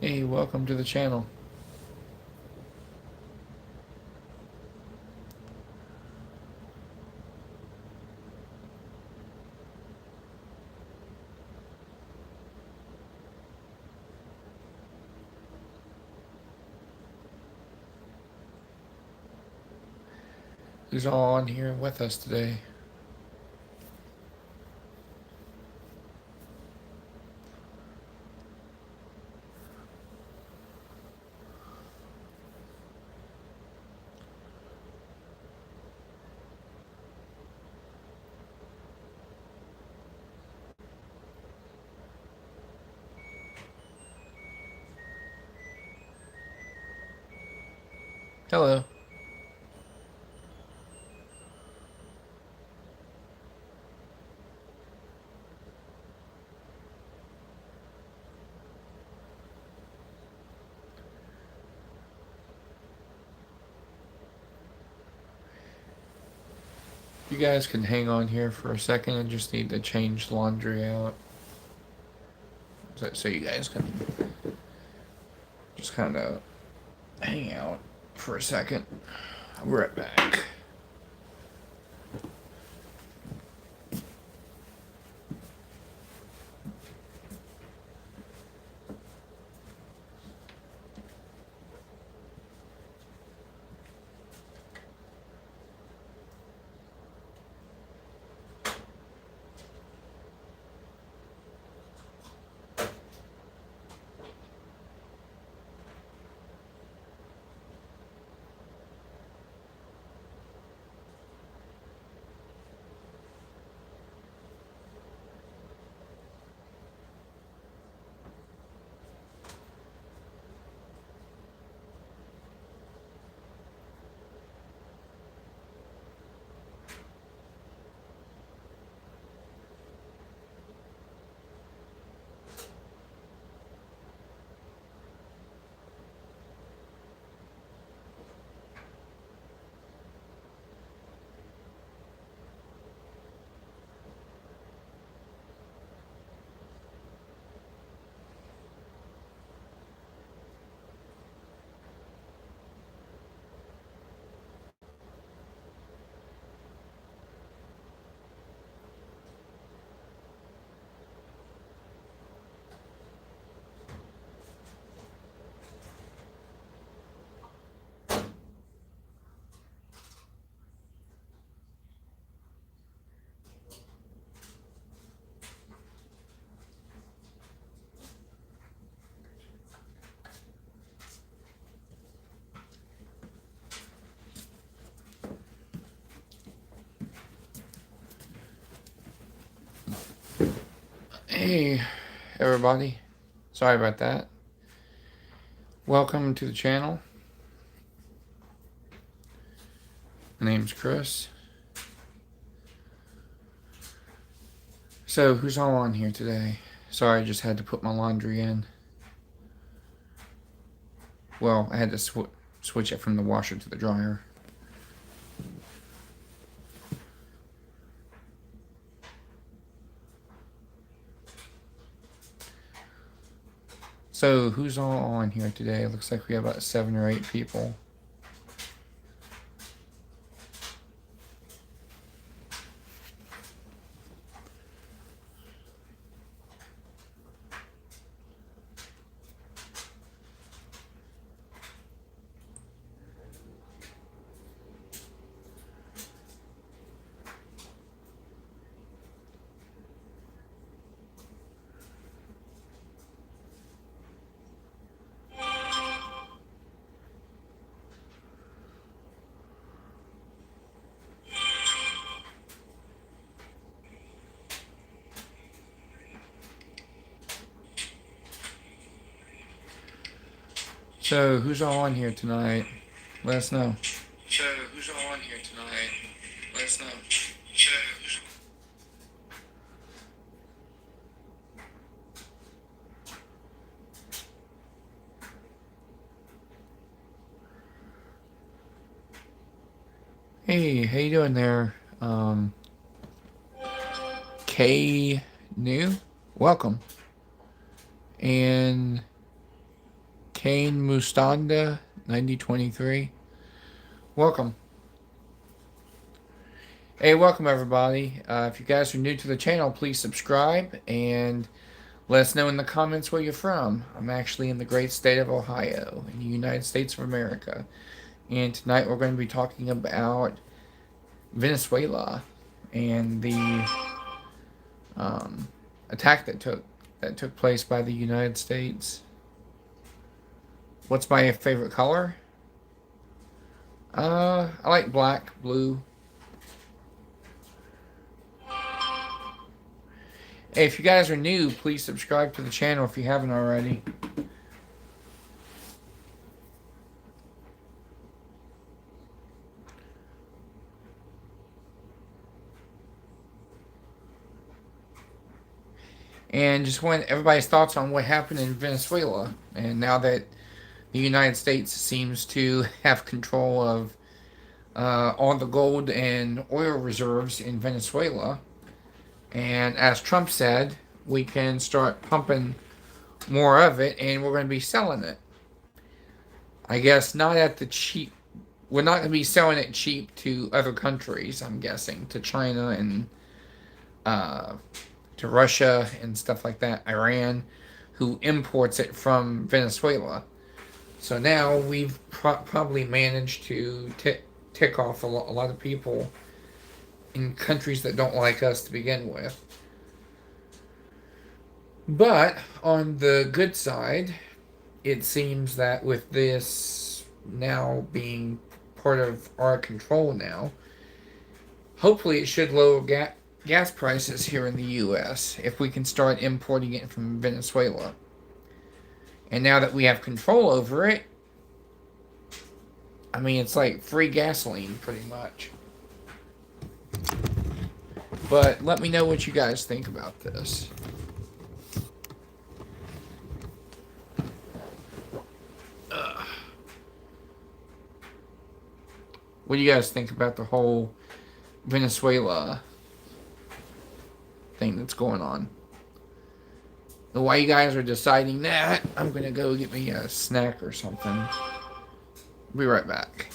Hey, welcome to the channel. Who's all on here with us today? Hello. You guys can hang on here for a second. I just need to change laundry out. So you guys can just kind of hang out for a second. I'll be right back. Hey, everybody. Sorry about that. Welcome to the channel. My name's Chris. So, who's all on here today? Sorry, I just had to put my laundry in. Well, I had to switch it from the washer to the dryer. So, who's all on here today? Looks like we have about 7 or 8 people. So, who's all on here tonight? Let us know. So, who's all on here tonight? Let us know. So, hey, how you doing there? K New? Welcome. And Kane Mustanda 9023. Welcome. Hey, welcome everybody. If you guys are new to the channel, please subscribe and let us know in the comments where you're from. I'm actually in the great state of Ohio, in the United States of America. And tonight we're going to be talking about Venezuela and the attack that took place by the United States. What's my favorite color? I like black, blue. Hey, if you guys are new, please subscribe to the channel if you haven't already. And just want everybody's thoughts on what happened in Venezuela. And now that the United States seems to have control of all the gold and oil reserves in Venezuela. And as Trump said, we can start pumping more of it and we're going to be selling it. I guess not at the cheap. We're not going to be selling it cheap to other countries, I'm guessing, to China and to Russia and stuff like that, Iran, who imports it from Venezuela. So now we've probably managed to tick off a lot of people in countries that don't like us to begin with. But on the good side, it seems that with this now being part of our control now, hopefully it should lower gas prices here in the U.S. if we can start importing it from Venezuela. And now that we have control over it, I mean, it's like free gasoline, pretty much. But let me know what you guys think about this. What do you guys think about the whole Venezuela thing that's going on? And while you guys are deciding that, I'm going to go get me a snack or something. Be right back.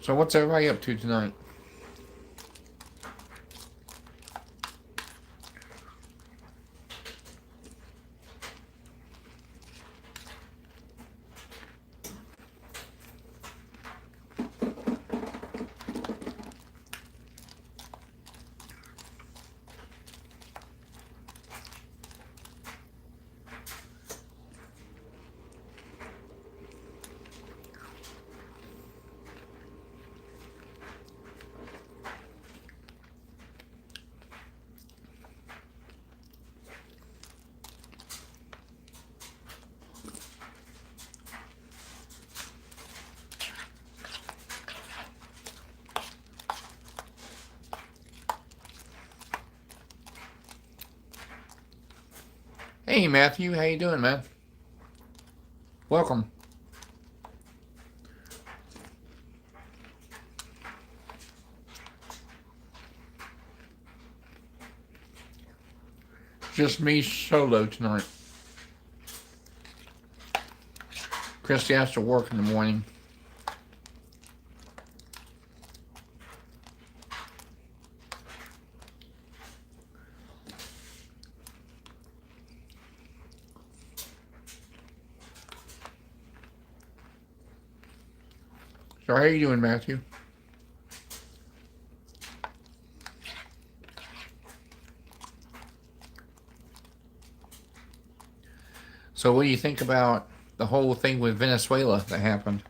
So what's everybody up to tonight? Hey Matthew, how you doing, man? Welcome. Just me solo tonight. Christy has to work in the morning. So how you doing, Matthew? So what do you think about the whole thing with Venezuela that happened?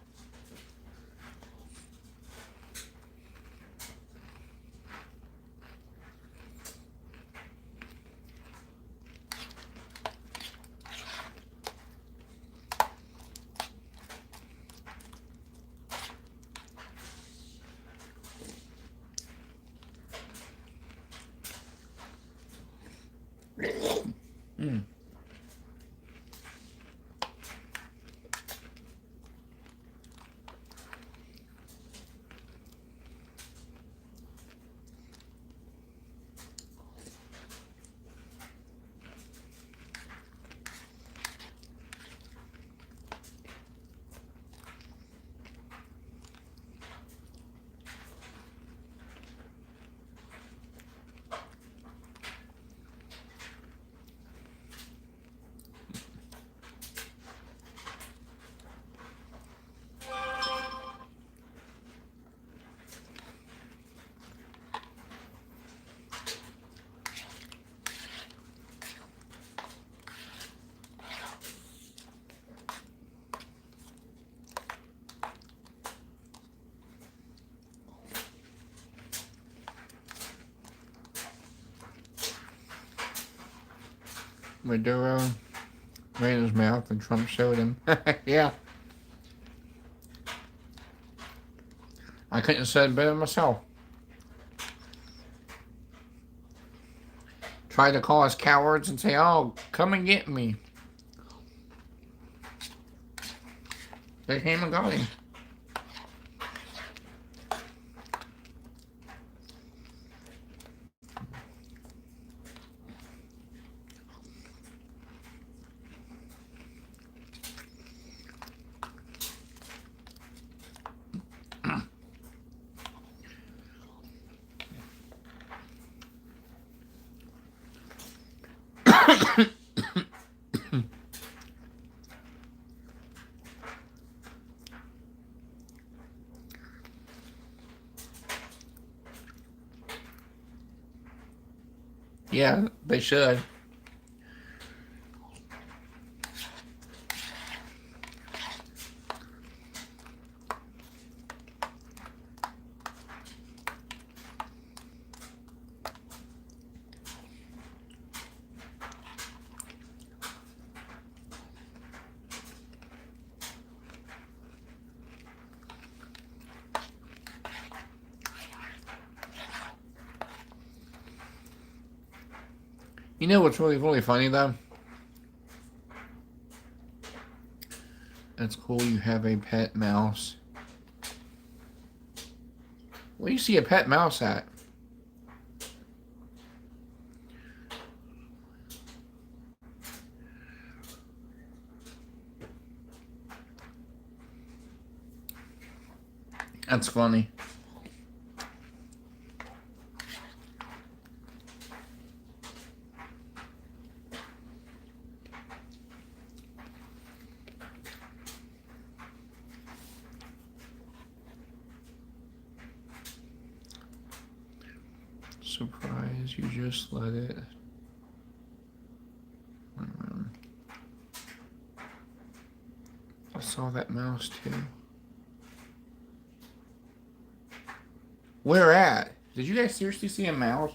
Mm. Maduro ran his mouth and Trump showed him. Yeah, I couldn't have said it better myself. Tried to call us cowards and say, "Oh, come and get me." They came and got him. Yeah, they should. You know what's really funny though? That's cool. You have a pet mouse. Where do you see a pet mouse at? That's funny. Surprise, you just let it. I saw that mouse too. Where at? Did you guys seriously see a mouse?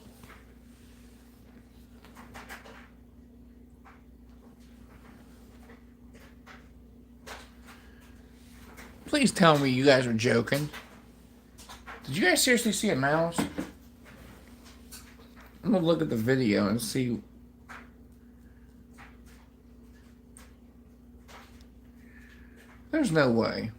Please tell me you guys are joking. Did you guys seriously see a mouse? I'm gonna look at the video and see. There's no way.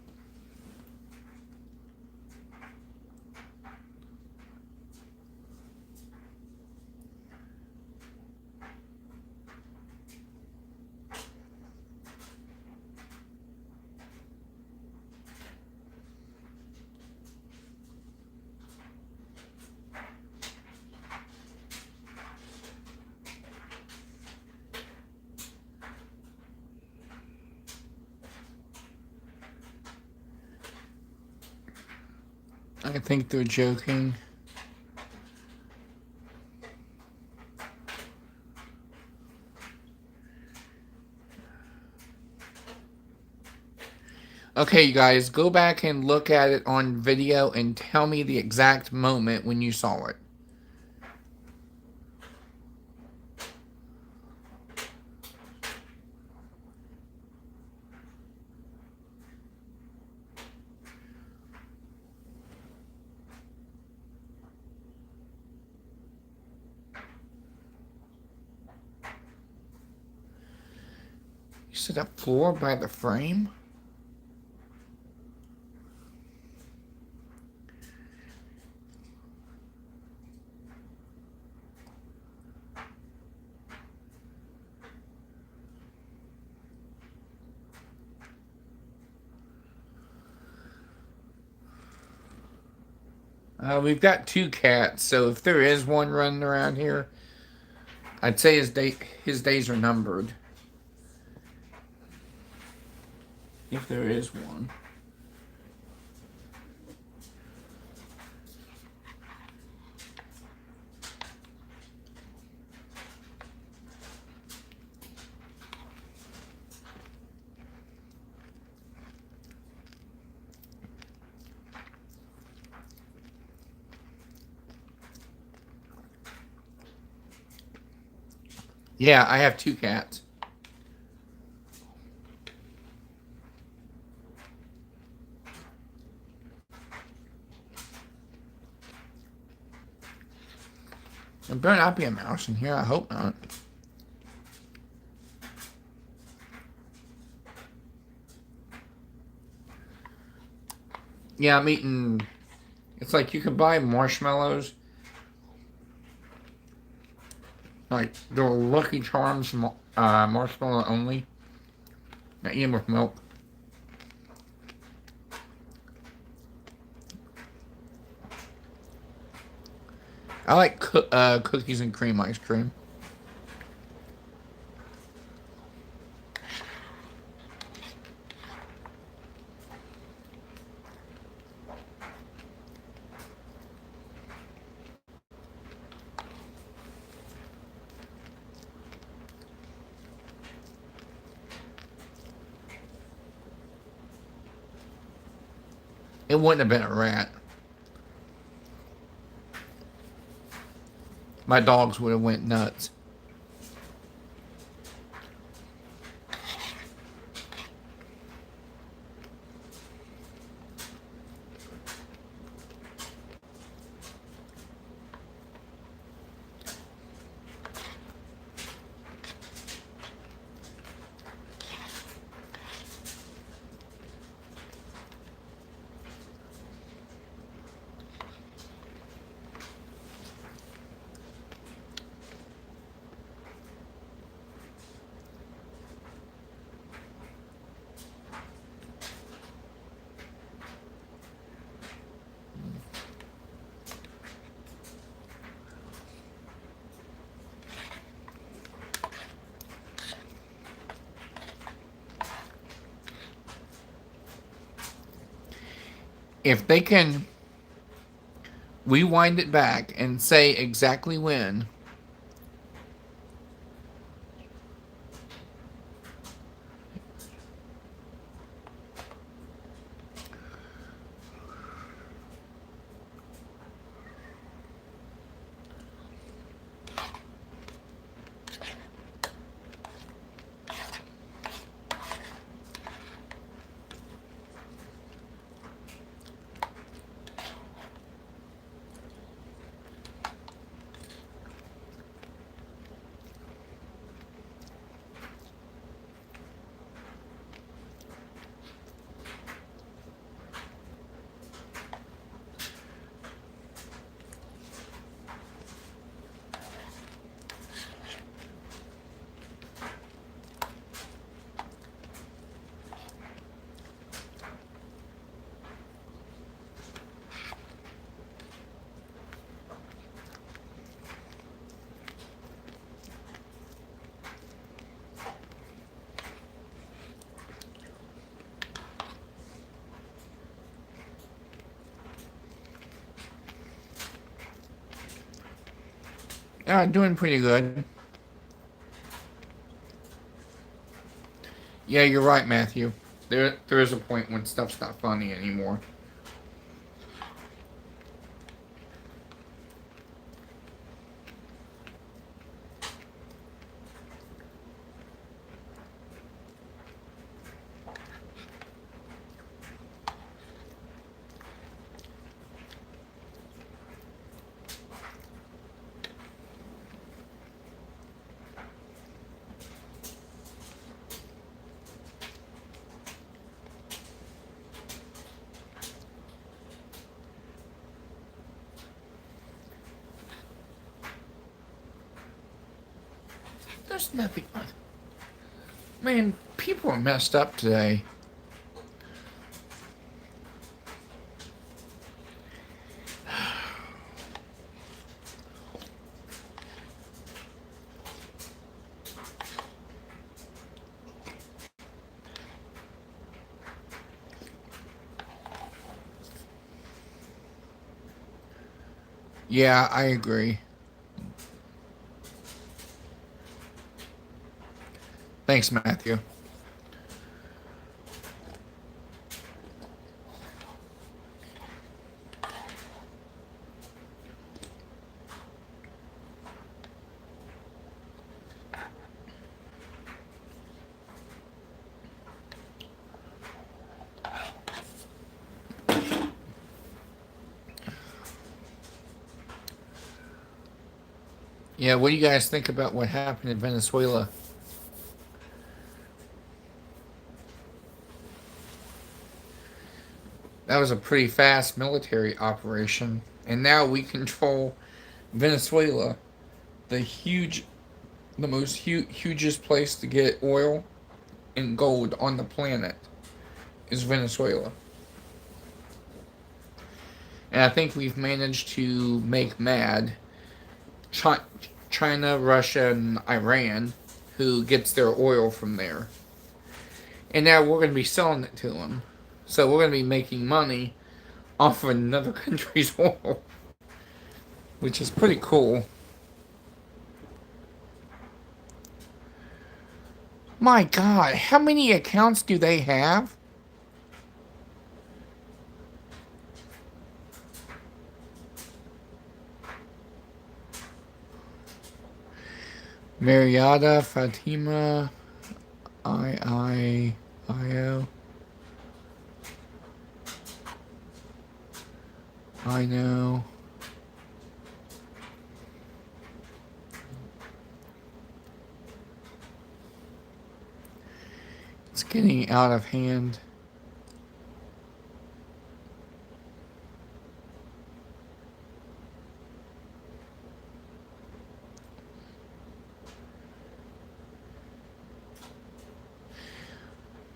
I think they're joking. Okay, you guys, go back and look at it on video and tell me the exact moment when you saw it. You said up floor by the frame? We've got 2 cats, so if there is one running around here, I'd say his days are numbered. If there is one. Yeah, I have 2 cats. There better not be a mouse in here. I hope not. Yeah, I'm eating. It's like you can buy marshmallows. Like, they're Lucky Charms marshmallow only. I eat them with milk. I like cookies and cream ice cream. It wouldn't have been a rat. My dogs would have went nuts. If they can rewind it back and say exactly when, doing pretty good. Yeah, you're right, Matthew. There is a point when stuff's not funny anymore. There's nothing. Man, people are messed up today. Yeah, I agree. Thanks, Matthew. Yeah, what do you guys think about what happened in Venezuela? That was a pretty fast military operation, and now we control Venezuela, the the most hugest place to get oil and gold on the planet is Venezuela. And I think we've managed to make mad China, Russia, and Iran, who gets their oil from there. And now we're going to be selling it to them. So we're going to be making money off of another country's oil, which is pretty cool. My God, how many accounts do they have? Marietta, Fatima, I know. It's getting out of hand.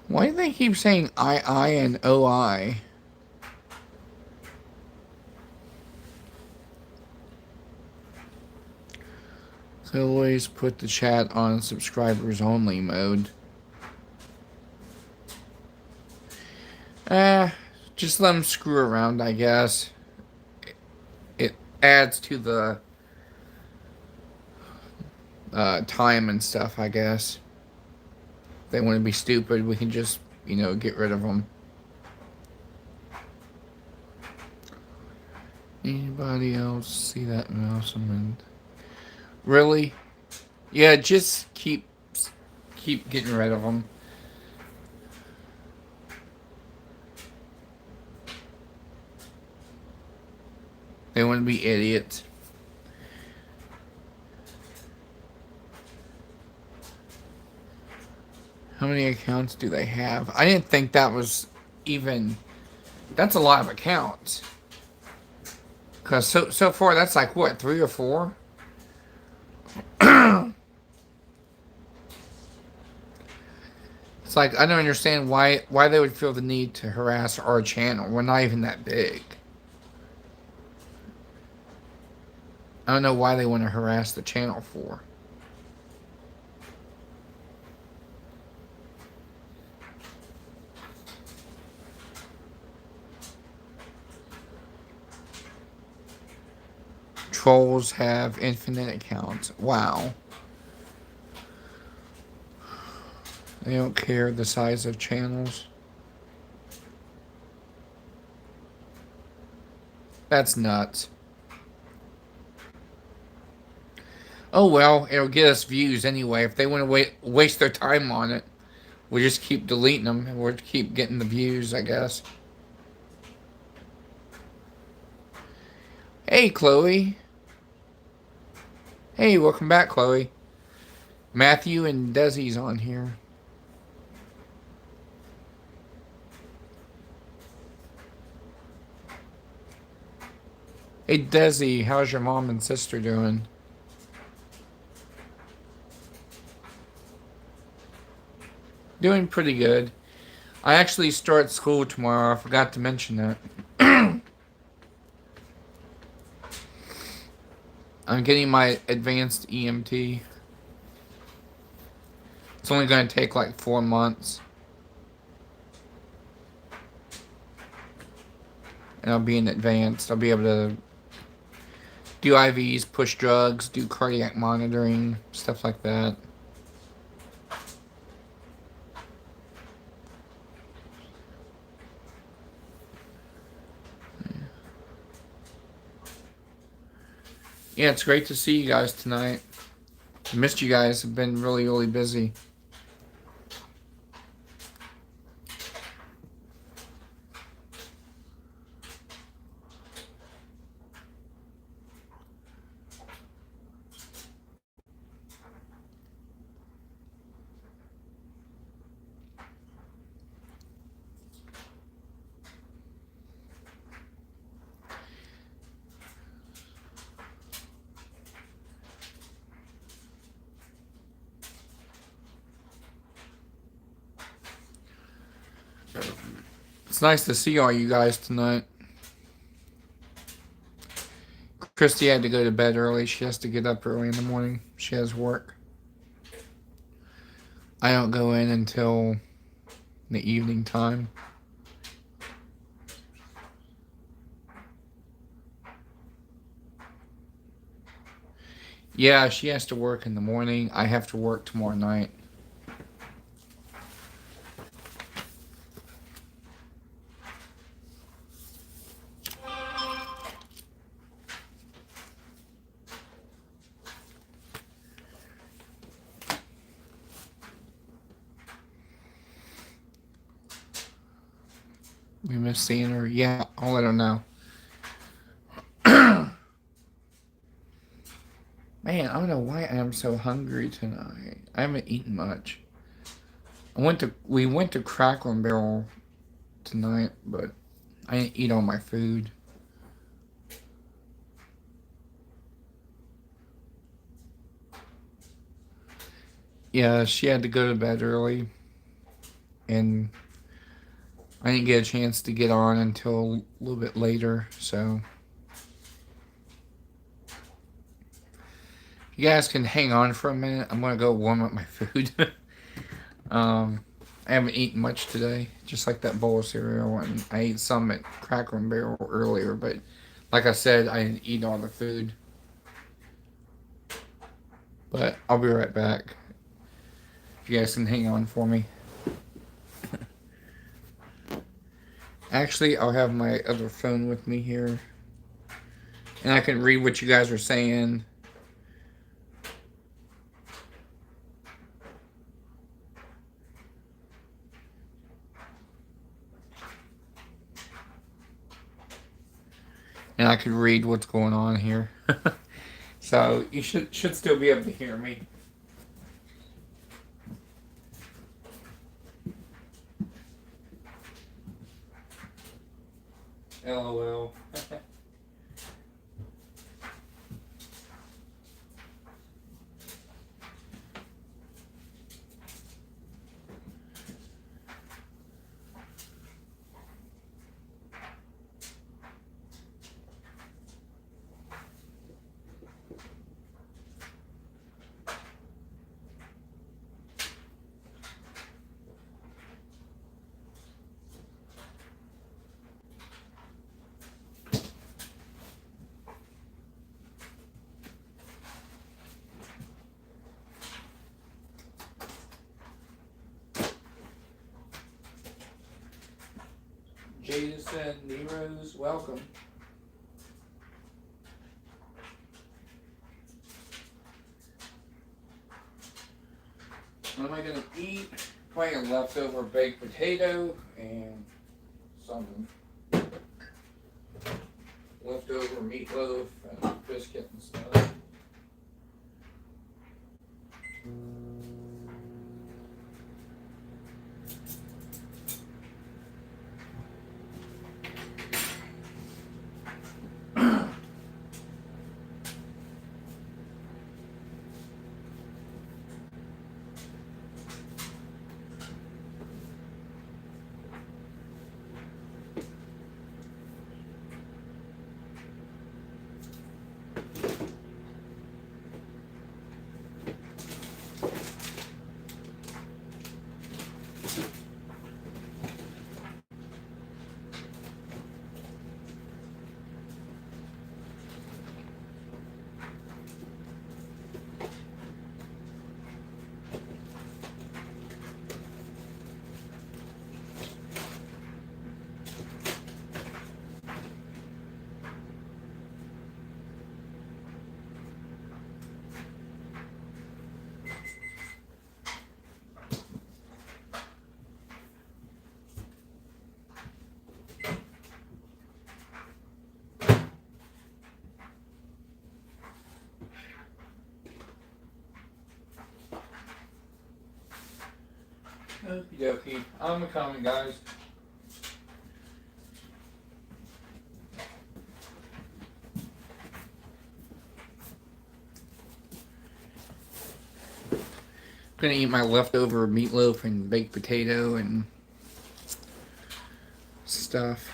Why do they keep saying I and OI? So always put the chat on subscribers only mode. Just let them screw around, I guess. It adds to the time and stuff, I guess. If they want to be stupid, we can just, get rid of them. Anybody else see that mouse? Really? Yeah, just keep getting rid of them. They want to be idiots. How many accounts do they have? I didn't think that was even. That's a lot of accounts. Cause so far that's like what, 3 or 4? It's like I don't understand why they would feel the need to harass our channel. We're not even that big. I don't know why they want to harass the channel for. Trolls have infinite accounts. Wow. They don't care the size of channels. That's nuts. Oh well, it'll get us views anyway. If they want to waste their time on it, we'll just keep deleting them and we'll keep getting the views, I guess. Hey, Chloe. Hey, welcome back, Chloe. Matthew and Desi's on here. Hey, Desi, how's your mom and sister doing? Doing pretty good. I actually start school tomorrow. I forgot to mention that. I'm getting my advanced EMT. It's only going to take like 4 months. And I'll be in advanced. I'll be able to do IVs, push drugs, do cardiac monitoring, stuff like that. Yeah, it's great to see you guys tonight. I missed you guys. I've been really, really busy. It's nice to see all you guys tonight. Christy had to go to bed early. She has to get up early in the morning. She has work. I don't go in until the evening time. Yeah, she has to work in the morning. I have to work tomorrow night. We miss seeing her. Yeah, I'll let her know. Man, I don't know why I am so hungry tonight. I haven't eaten much. We went to Cracker Barrel tonight, but I didn't eat all my food. Yeah, she had to go to bed early, and I didn't get a chance to get on until a little bit later, so you guys can hang on for a minute. I'm gonna go warm up my food. um, I haven't eaten much today, just like that bowl of cereal, and I ate some at Cracker and Barrel earlier, but like I said, I didn't eat all the food. But I'll be right back. If you guys can hang on for me. Actually, I'll have my other phone with me here, and I can read what you guys are saying. And I can read what's going on here. So you should still be able to hear me. LOL. Jason Neros, welcome. What am I gonna eat? Probably a leftover baked potato and some leftover meatloaf and biscuit and stuff. Okie dokie. I'm coming, guys. Gonna eat my leftover meatloaf and baked potato and stuff.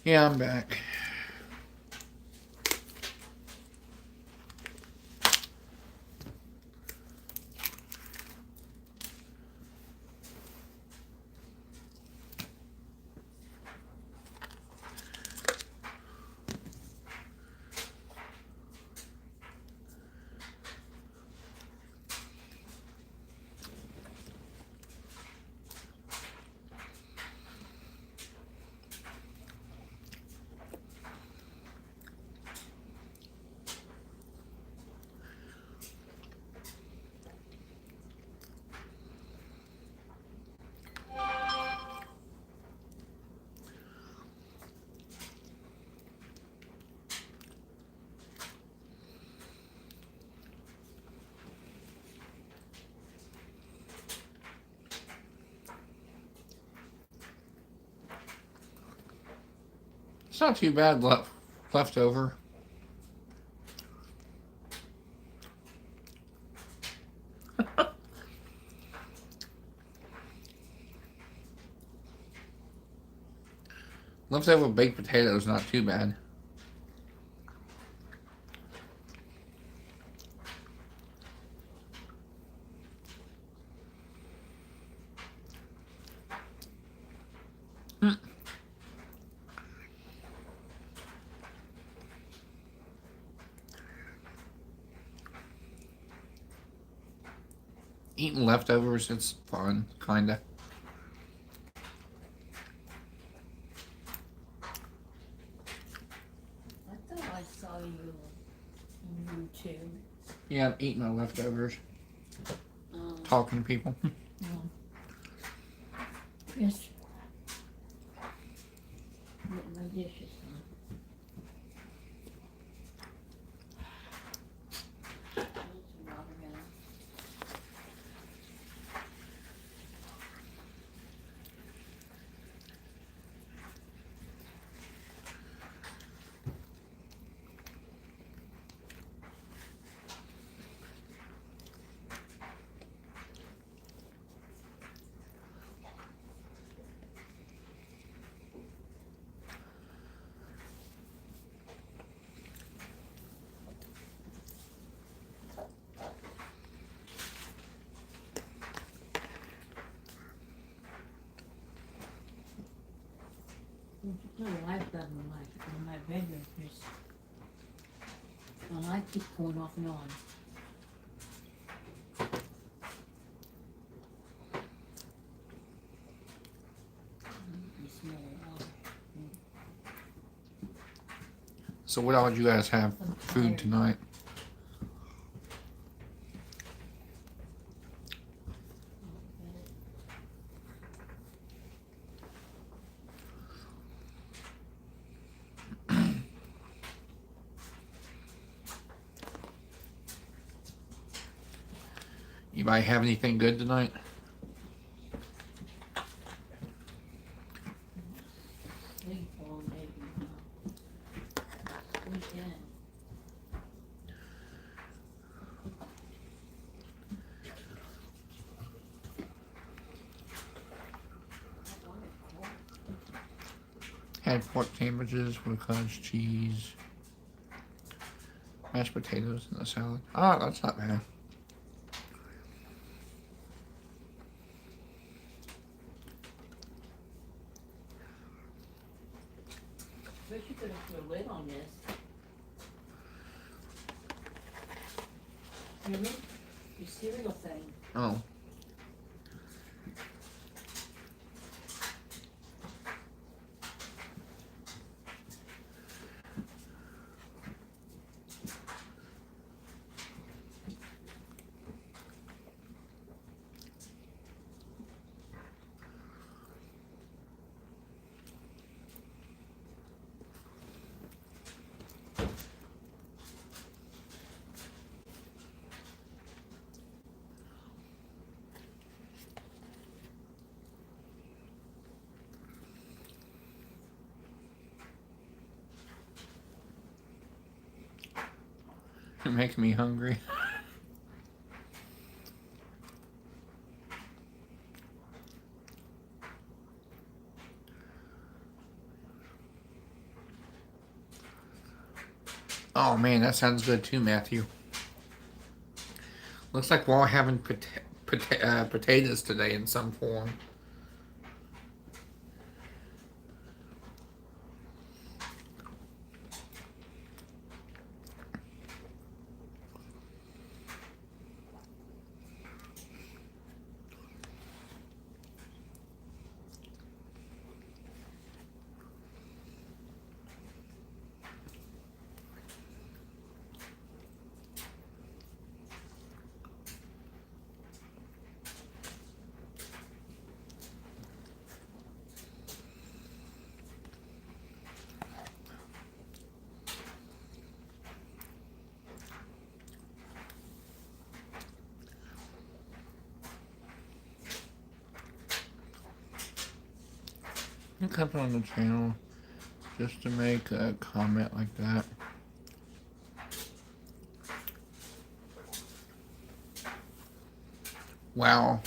Yeah, I'm back. It's not too bad leftover. Leftover baked potatoes, not too bad. Eating leftovers, it's fun, kinda. I thought I saw you on YouTube. Yeah, I'm eating my leftovers. Um, Talking to people. um, yes. Get my dishes on. Put some water in it. Put a light bulb in my bedroom because my light keeps going off and on. You smell water. So what all did you guys have food tonight? Anybody have anything good tonight? Sleep all day weekend. Had pork sandwiches with cottage cheese, mashed potatoes, and a salad. Ah, that's not bad. Wish you could have put a lid on this. Hear me? Your cereal thing. Oh. You're making me hungry. Oh man, that sounds good too, Matthew. Looks like we're all having potatoes today in some form. You come on the channel just to make a comment like that. Wow,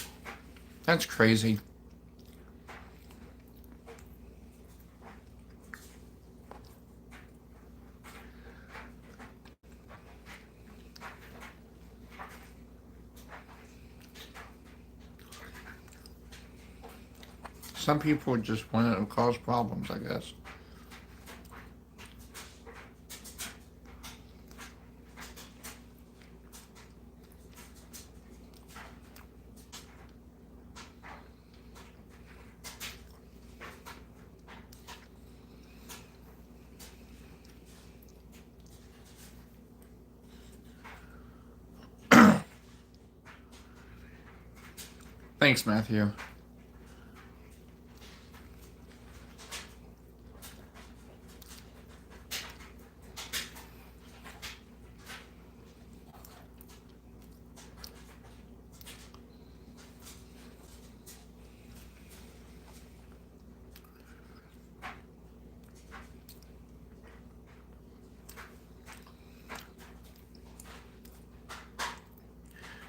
that's crazy. Some people just want to cause problems, I guess. Thanks, Matthew.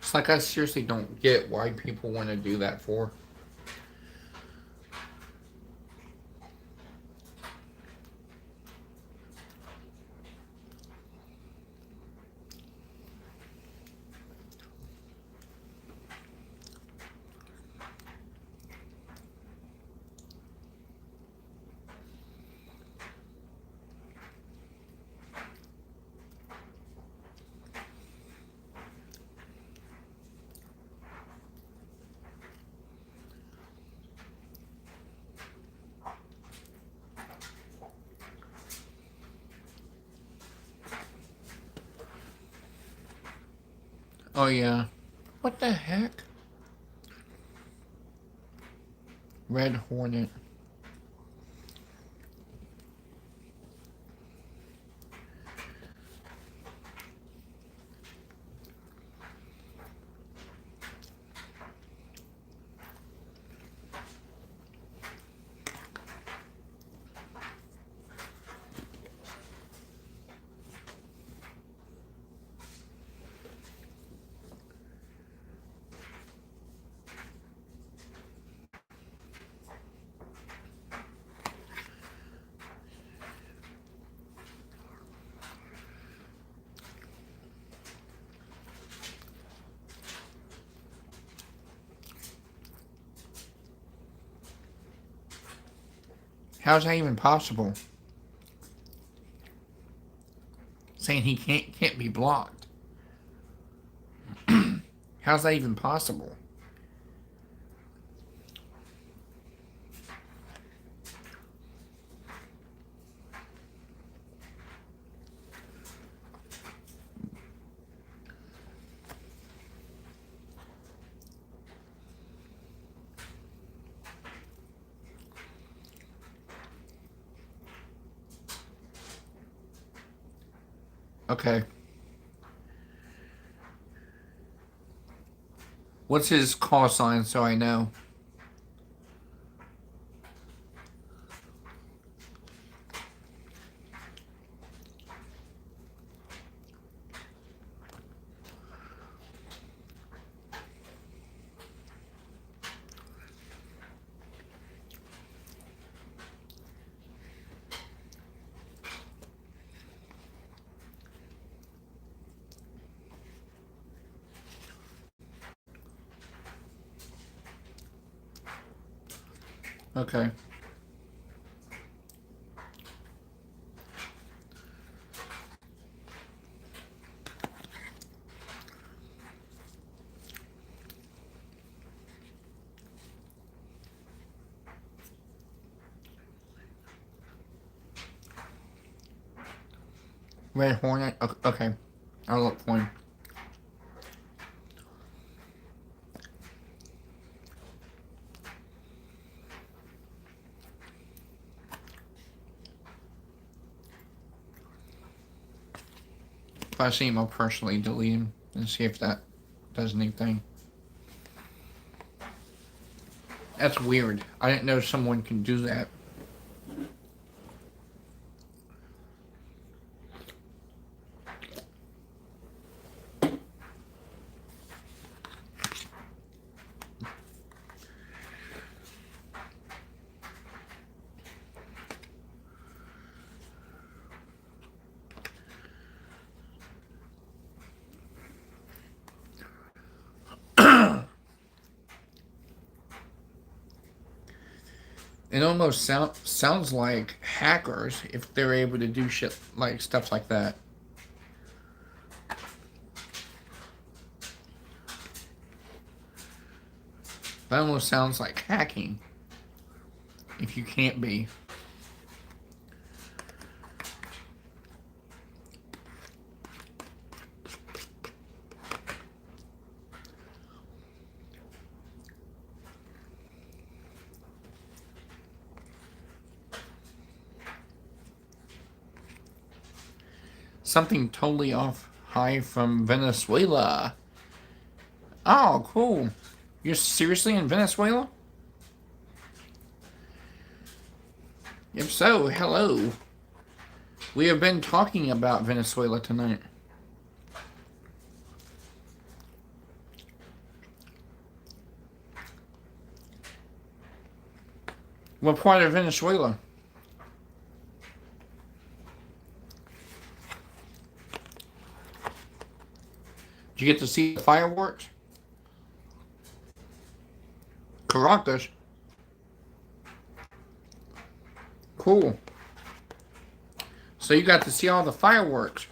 It's like I seriously don't get why people want to do that for. Oh, yeah. What the heck? Red Hornet. How's that even possible? Saying he can't be blocked. How's that even possible? Okay. What's his call sign so I know? Okay. Red Hornet? Okay. I'll look for him. If I see him, I'll personally delete him and see if that does anything. That's weird. I didn't know someone can do that. It almost sounds like hackers if they're able to do shit like stuff like that. That almost sounds like hacking if you can't be. Something totally off. Hi from Venezuela. Oh, cool. You're seriously in Venezuela? If so, hello. We have been talking about Venezuela tonight. What part of Venezuela? Did you get to see the fireworks? Caracas. Cool. So you got to see all the fireworks.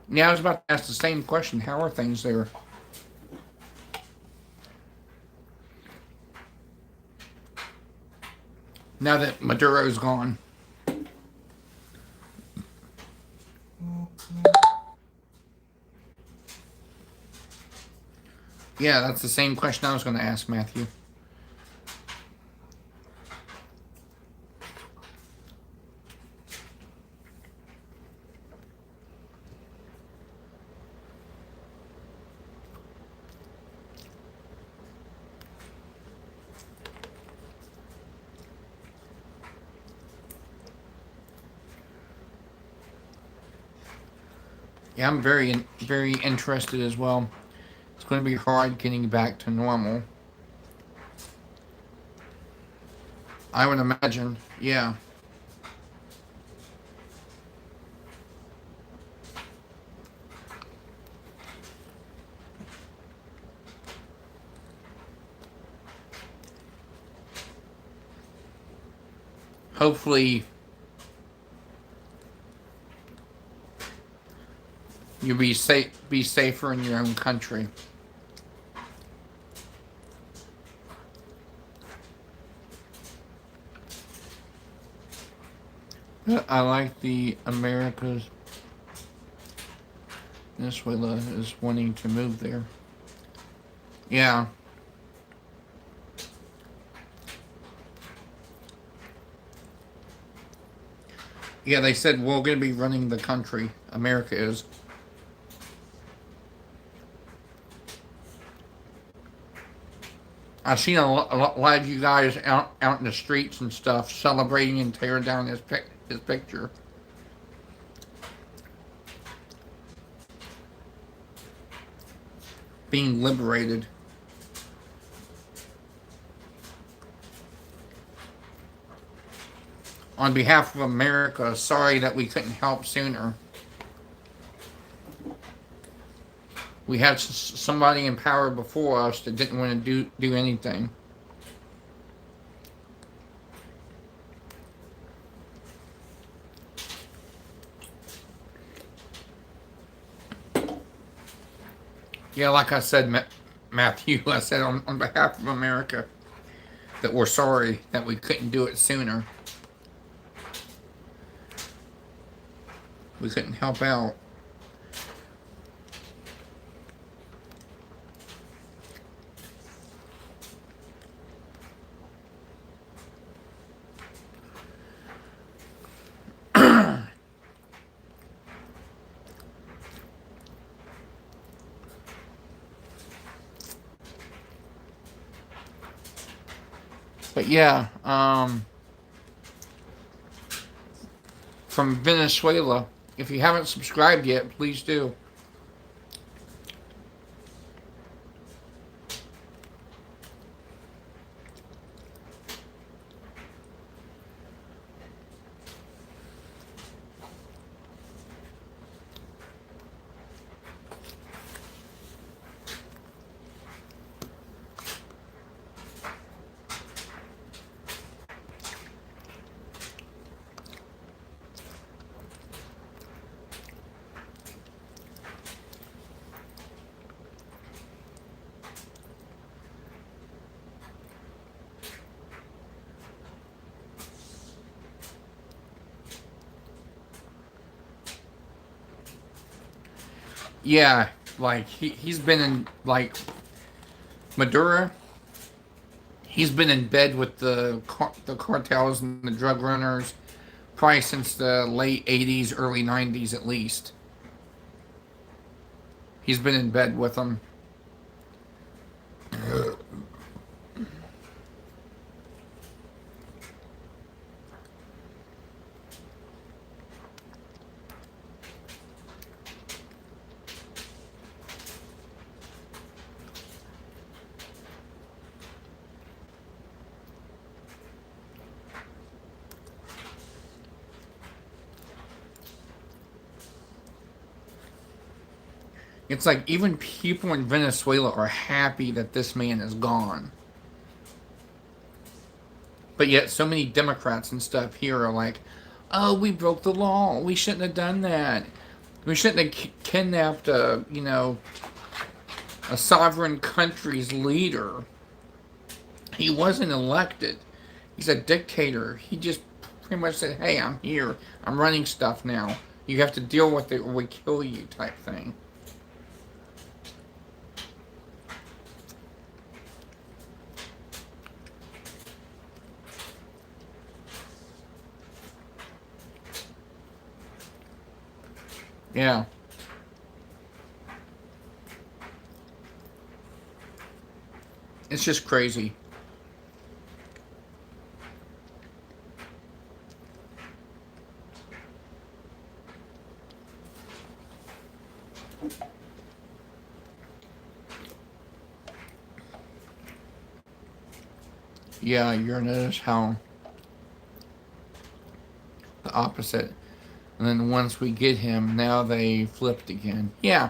Yeah, I was about to ask the same question. How are things there? Now that Maduro's gone. Yeah, that's the same question I was going to ask, Matthew. Yeah, I'm very interested as well. It's going to be hard getting back to normal. I would imagine. Yeah. Hopefully, you'll be safer in your own country. I like the Americas. Venezuela is wanting to move there. Yeah. Yeah, they said we're going to be running the country. America is. I've seen a lot of you guys out in the streets and stuff celebrating and tearing down his picture. Being liberated. On behalf of America, sorry that we couldn't help sooner. We had somebody in power before us that didn't want to do anything. Yeah, like I said, Matthew, I said on behalf of America that we're sorry that we couldn't do it sooner. We couldn't help out. But yeah, from Venezuela, if you haven't subscribed yet, please do. Yeah, like he's been in like Maduro. He's been in bed with the cartels and the drug runners probably since the late '80s, early '90s at least. He's been in bed with them. It's like even people in Venezuela are happy that this man is gone. But yet, so many Democrats and stuff here are like, "Oh, we broke the law. We shouldn't have done that. We shouldn't have kidnapped a sovereign country's leader. He wasn't elected. He's a dictator. He just pretty much said, "Hey, I'm here. I'm running stuff now. You have to deal with it, or we kill you," type thing. Yeah, it's just crazy. Yeah, you're notice how the opposite. And then once we get him, now they flipped again. Yeah.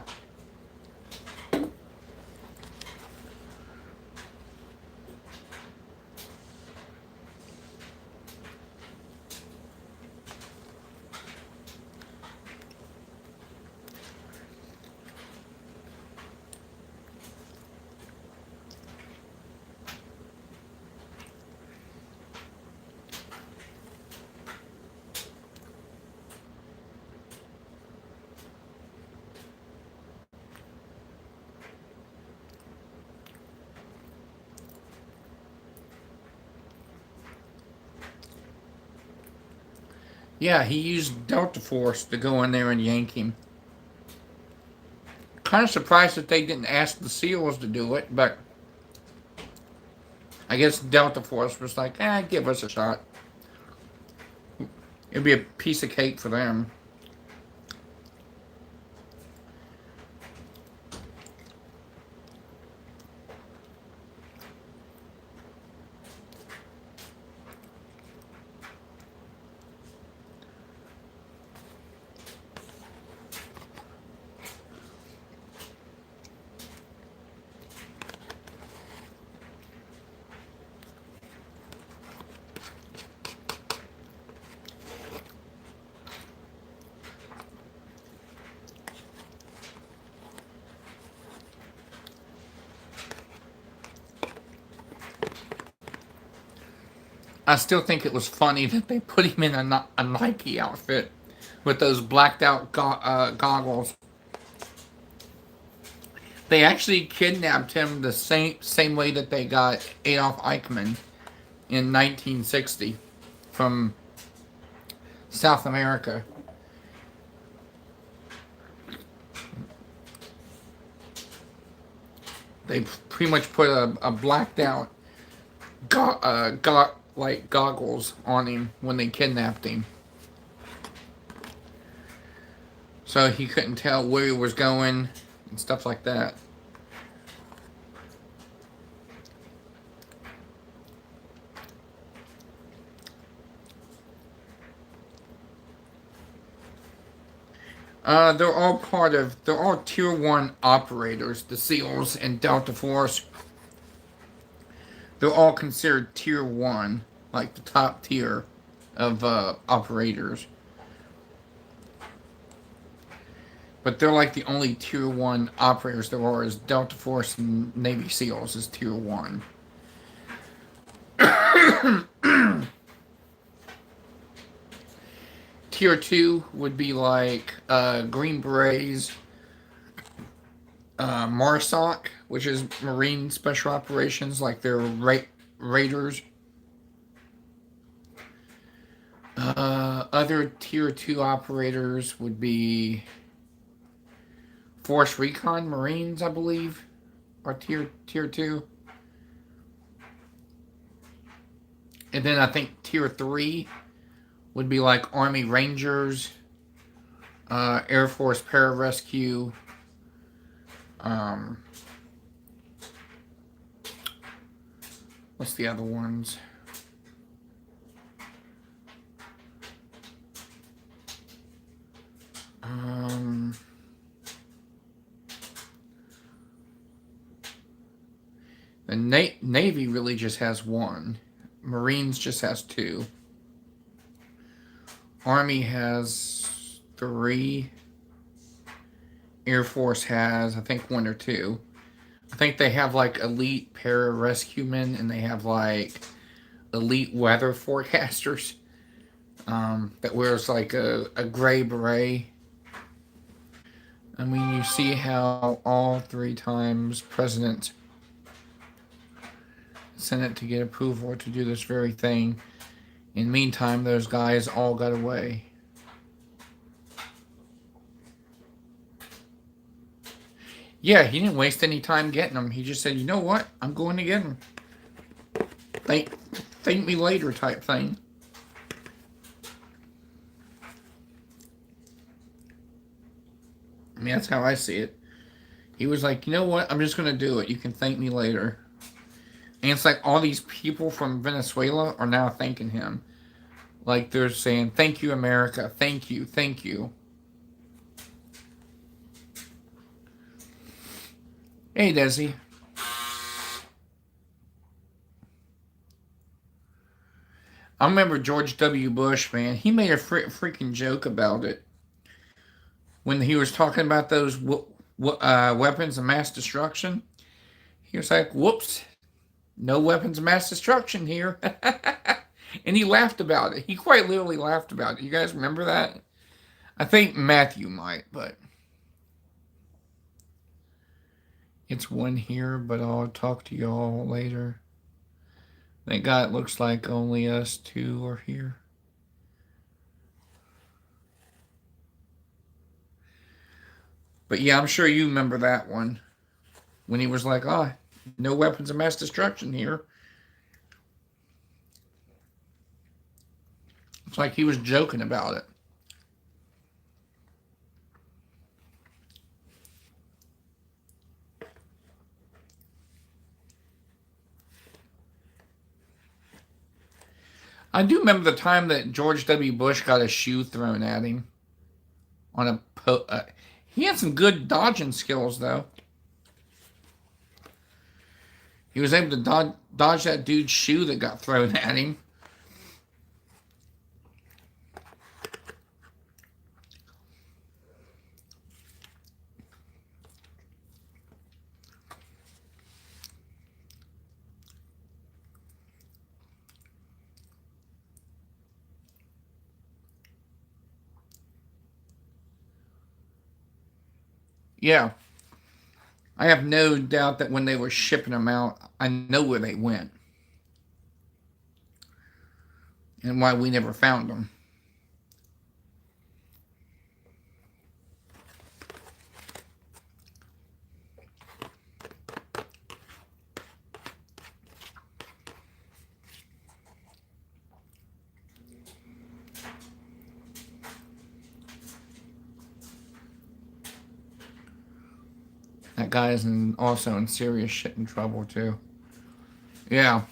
Yeah, he used Delta Force to go in there and yank him. Kind of surprised that they didn't ask the SEALs to do it, but I guess Delta Force was like, give us a shot. It'd be a piece of cake for them. I still think it was funny that they put him in a Nike outfit with those blacked out goggles. They actually kidnapped him the same way that they got Adolf Eichmann in 1960 from South America. They pretty much put a blacked out like goggles on him when they kidnapped him, so he couldn't tell where he was going and stuff like that. They're all Tier 1 operators, the SEALs and Delta Force. They're all considered Tier 1, like the top tier of operators. But they're like the only Tier 1 operators there are, is Delta Force and Navy SEALs is Tier 1. Tier 2 would be like Green Berets, MARSOC, which is Marine Special Operations, like their raiders. Other Tier 2 operators would be Force Recon Marines, I believe, are Tier 2. And then I think Tier 3 would be like Army Rangers, Air Force Pararescue, um, what's the other ones? Um, the Navy really just has one. Marines just has two. Army has three. Air Force has, I think, one or two. I think they have like elite pararescuemen and they have like elite weather forecasters that wears like a gray beret. I mean, you see how all 3 times President Senate to get approval to do this very thing. In the meantime, those guys all got away. Yeah, he didn't waste any time getting them. He just said, you know what? I'm going to get them. Thank me later type thing. I mean, that's how I see it. He was like, you know what? I'm just going to do it. You can thank me later. And it's like all these people from Venezuela are now thanking him. Like they're saying, thank you, America. Thank you. Thank you. Hey, Desi. I remember George W. Bush, man. He made a freaking joke about it when he was talking about those weapons of mass destruction. He was like, whoops, no weapons of mass destruction here. And he laughed about it. He quite literally laughed about it. You guys remember that? I think Matthew might, but it's one here, but I'll talk to y'all later. Thank God it looks like only us two are here. But yeah, I'm sure you remember that one. When he was like, oh, no weapons of mass destruction here. It's like he was joking about it. I do remember the time that George W. Bush got a shoe thrown at him on a he had some good dodging skills, though. He was able to dodge that dude's shoe that got thrown at him. Yeah. I have no doubt that when they were shipping them out, I know where they went. And why we never found them. That guy is also in serious shit in trouble, too. Yeah.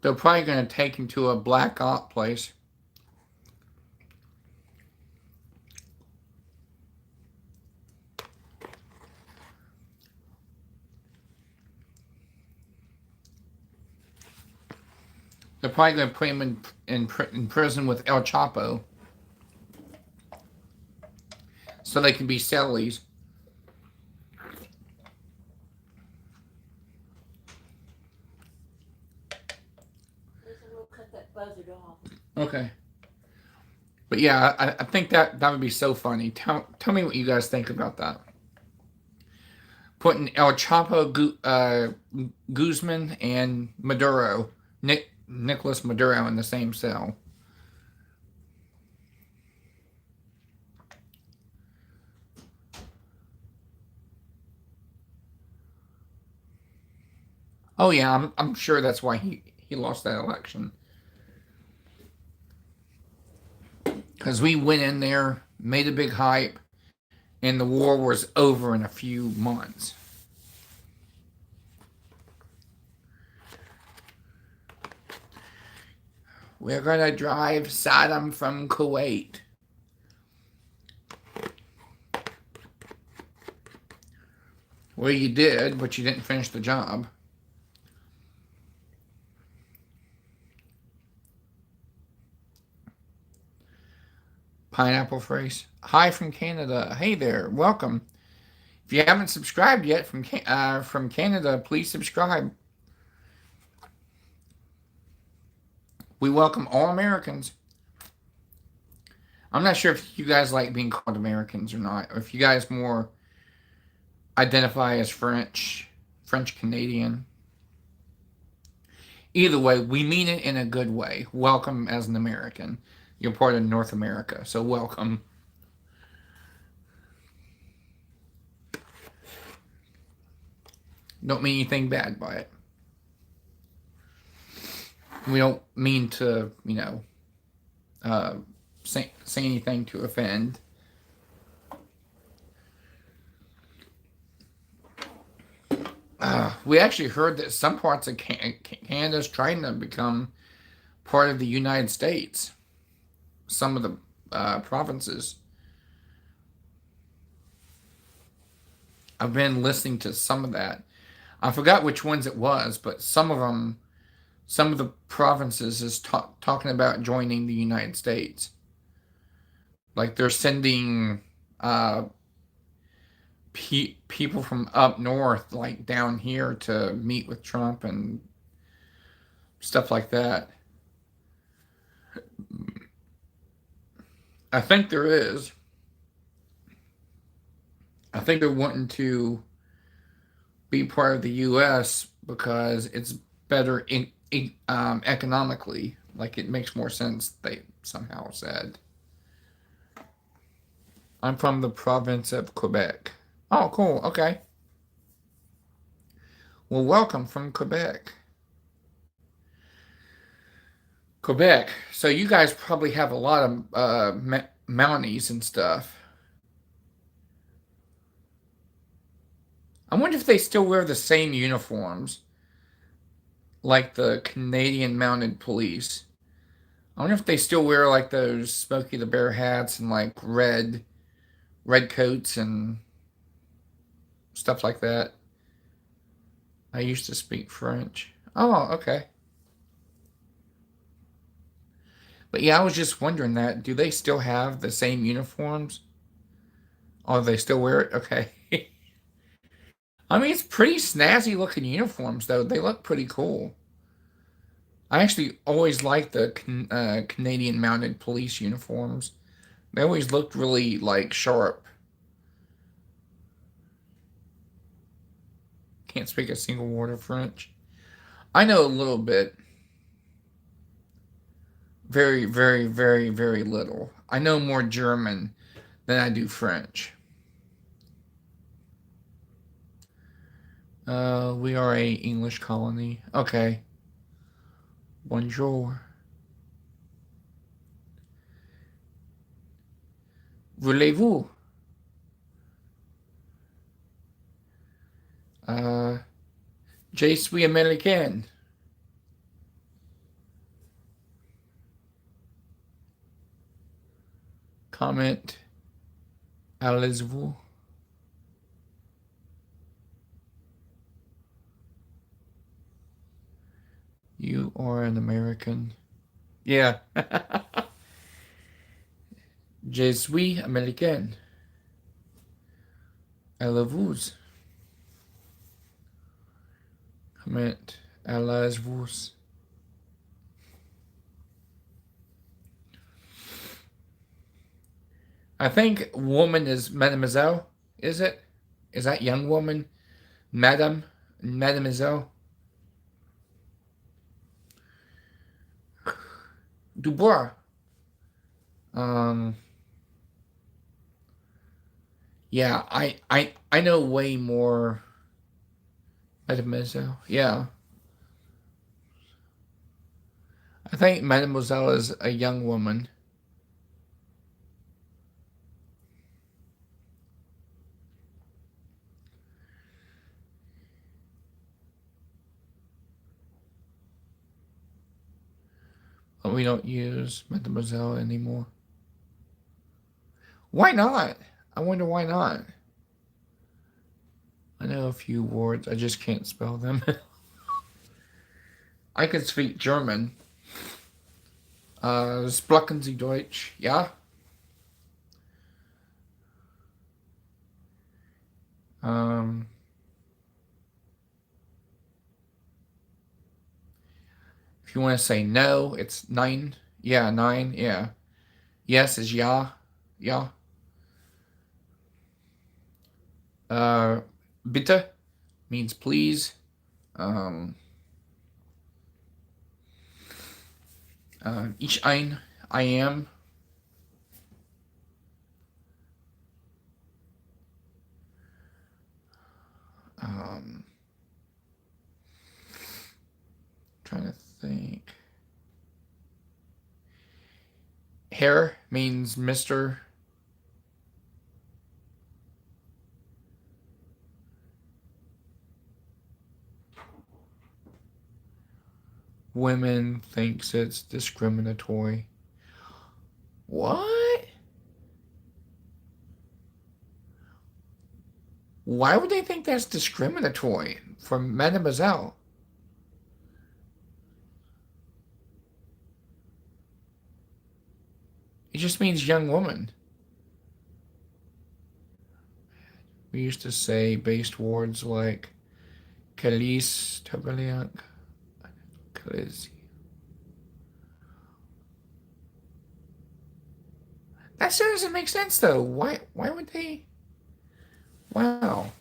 They're probably going to take him to a black op place. They're probably going to put him in prison with El Chapo. So they can be cellies. Listen, we'll cut that buzzard off. Okay. yeah, I think that would be so funny. Tell me what you guys think about that. Putting El Chapo Guzman and Maduro, Nicolas Maduro, in the same cell. Oh yeah, I'm sure that's why he lost that election. Because we went in there, made a big hype, and the war was over in a few months. We're gonna drive Saddam from Kuwait. Well, you did, but you didn't finish the job. Pineapple phrase. Hi from Canada. Hey there, welcome. If you haven't subscribed yet from Canada, please subscribe. We welcome all Americans. I'm not sure if you guys like being called Americans or not, or if you guys more identify as French Canadian. Either way, we mean it in a good way. Welcome as an American. You're part of North America, so welcome. Don't mean anything bad by it. We don't mean to, say anything to offend. We actually heard that some parts of Canada is trying to become part of the United States. Some of the provinces. I've been listening to some of that. I forgot which ones it was, but some of the provinces is talking about joining the United States. Like they're sending people from up north, like down here, to meet with Trump and stuff like that. I think there is. I think they're wanting to be part of the U.S. because it's better economically. Like it makes more sense, they somehow said. I'm from the province of Quebec. Oh, cool. Okay. Well, welcome from Quebec. Quebec. So you guys probably have a lot of Mounties and stuff. I wonder if they still wear the same uniforms like the Canadian Mounted Police. I wonder if they still wear like those Smokey the Bear hats and like red coats and stuff like that. I used to speak French. Oh, okay. But yeah, I was just wondering that. Do they still have the same uniforms? Oh, they still wear it? Okay. I mean, it's pretty snazzy looking uniforms, though. They look pretty cool. I actually always liked the Canadian Mounted Police uniforms. They always looked really, like, sharp. Can't speak a single word of French. I know a little bit. Very, very, very, very little. I know more German than I do French. We are a English colony. Okay. Bonjour. Voulez-vous? Uh, Je suis américain. Comment allez-vous? You are an American. Yeah. Je suis américain. Allez-vous? Comment allez-vous? I think woman is mademoiselle, is it? Is that young woman? Madame? Mademoiselle? Dubois. Um, yeah, I know way more. Mademoiselle. Yeah. I think Mademoiselle is a young woman. But we don't use Mademoiselle anymore. Why not? I wonder why not. I know a few words, I just can't spell them. I can speak German. Sprechen Sie Deutsch? Ja. Um, if you want to say no, it's nein. Yeah, nein. Yeah. Yes is ja. Ja. Bitte means please. Um, ich ein, I am. Um, trying to think. Herr means Mr. Women thinks it's discriminatory. What? Why would they think that's discriminatory for Mademoiselle? It just means young woman. We used to say based words like Kalis, Tabaliak, Kalisi. That still doesn't make sense though. Why would they? Wow.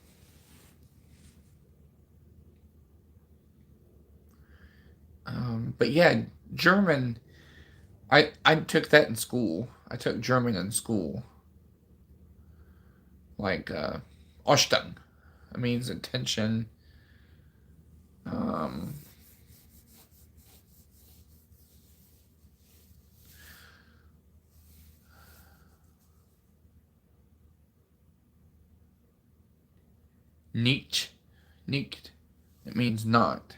But yeah, German. I took that in school. I took German in school. Like Achtung. It means attention. Um, Nicht. Nicht. It means not.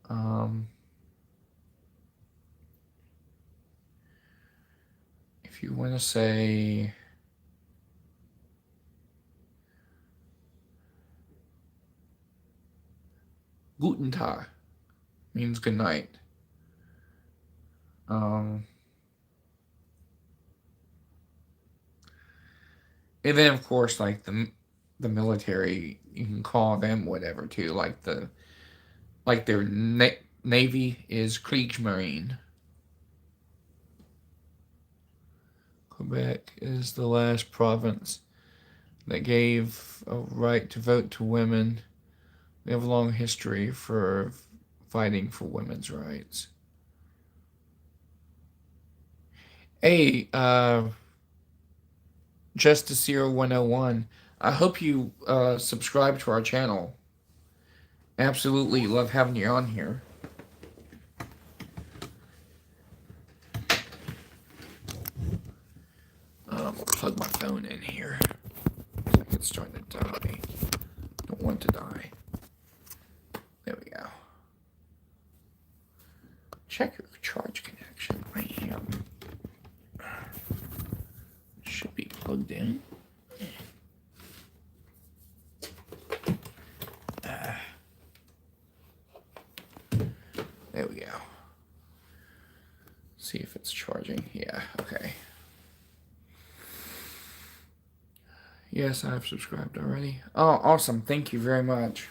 Um, if you want to say Guten Tag, means good night. Um, and then of course, like the military, you can call them whatever too. Like their navy is Kriegsmarine. Quebec is the last province that gave a right to vote to women. We have a long history for fighting for women's rights. Hey, Justice 101, I hope you subscribe to our channel. Absolutely love having you on here. I'll plug my phone in here. It's starting to die. Don't want to die. There we go. Check your charge connection. I am. Should be plugged in. There we go. See if it's charging. Yeah, okay. Yes, I've subscribed already. Oh, awesome. Thank you very much.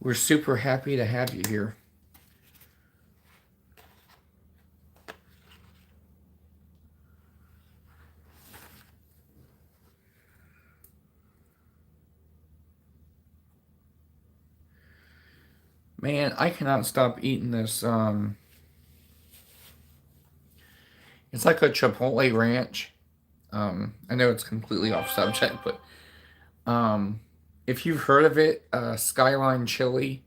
We're super happy to have you here. Man, I cannot stop eating this. It's like a Chipotle ranch. I know it's completely off subject, but um, if you've heard of it, Skyline Chili,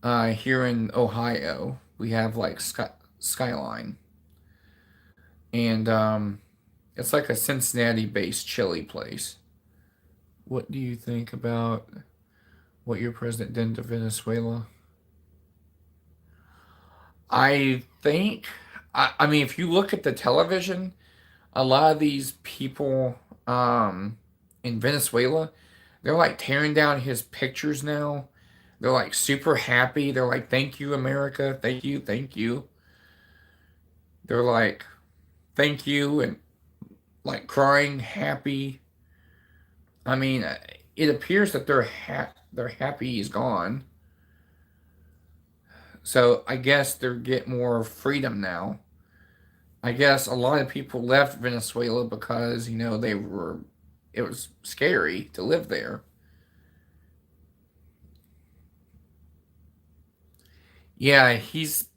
here in Ohio, we have like Skyline, and it's like a Cincinnati-based chili place. What do you think about what your president did to Venezuela? I think, I mean, if you look at the television, a lot of these people in Venezuela, they're like tearing down his pictures now. They're like super happy. They're like, thank you, America. Thank you. Thank you. They're like, thank you. And like crying, happy. I mean, it appears that they're happy he's gone. So I guess they're getting more freedom now. I guess a lot of people left Venezuela because, it was scary to live there. Yeah, he's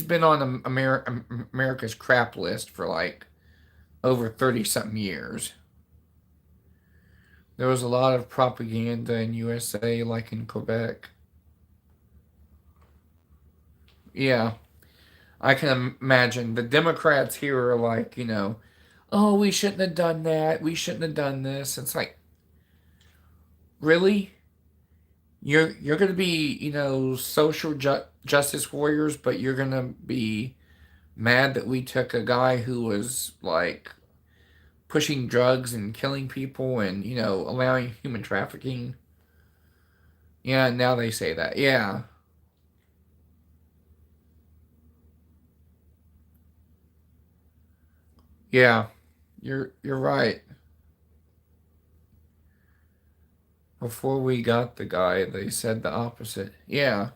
been on America's crap list for like over 30 something years. There was a lot of propaganda in USA, like in Quebec. Yeah, I can imagine the Democrats here are like, oh, we shouldn't have done that. We shouldn't have done this. It's like, really? You're gonna be, social justice warriors, but you're gonna be mad that we took a guy who was like pushing drugs and killing people and, allowing human trafficking. Yeah, now they say that. Yeah. Yeah. You're right. Before we got the guy, they said the opposite. Yeah.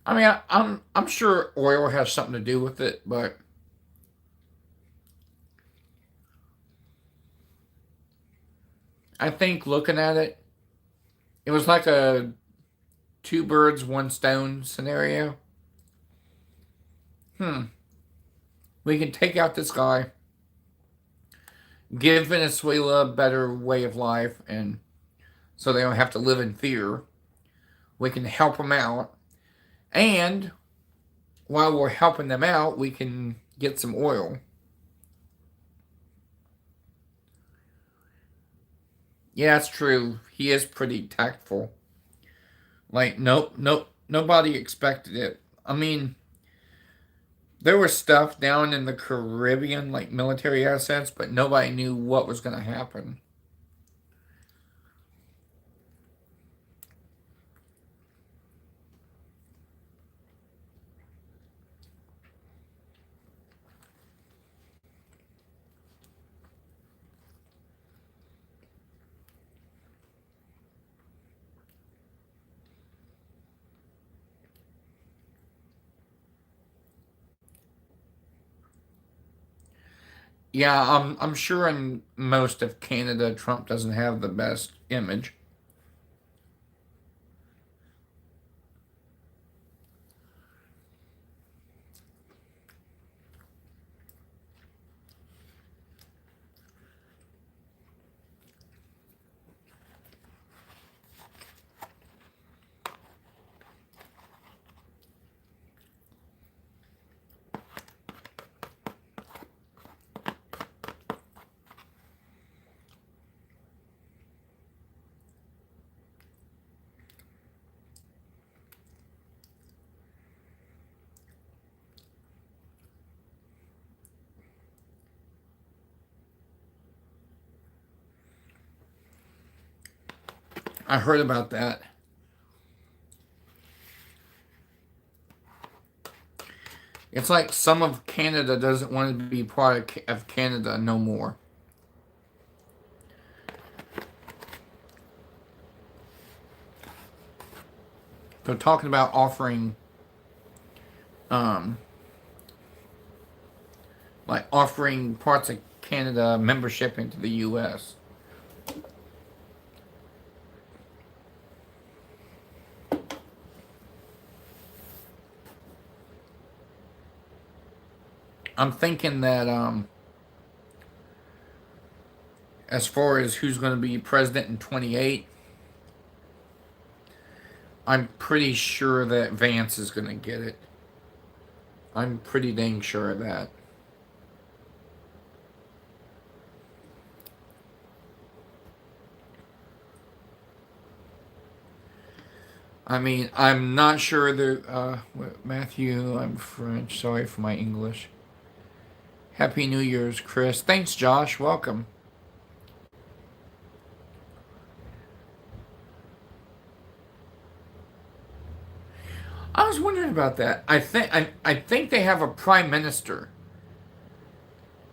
I mean, I'm sure oil has something to do with it, but I think looking at it, it was like a two birds, one stone scenario. Hmm. We can take out this guy, give Venezuela a better way of life, and so they don't have to live in fear. We can help them out, and while we're helping them out, we can get some oil. Yeah, it's true. He is pretty tactful. Like, nope, nope, nobody expected it. I mean, there was stuff down in the Caribbean, like military assets, but nobody knew what was going to happen. Yeah, I'm sure in most of Canada, Trump doesn't have the best image. I heard about that. It's like some of Canada doesn't want to be part of Canada no more. They're talking about offering, um, like offering parts of Canada membership into the U.S. I'm thinking that as far as who's going to be president in 28, I'm pretty sure that Vance is going to get it. I'm pretty dang sure of that. I mean, I'm not sure that, Matthew, I'm French. Sorry for my English. Happy New Year's, Chris. Thanks, Josh. Welcome. I was wondering about that. I think they have a prime minister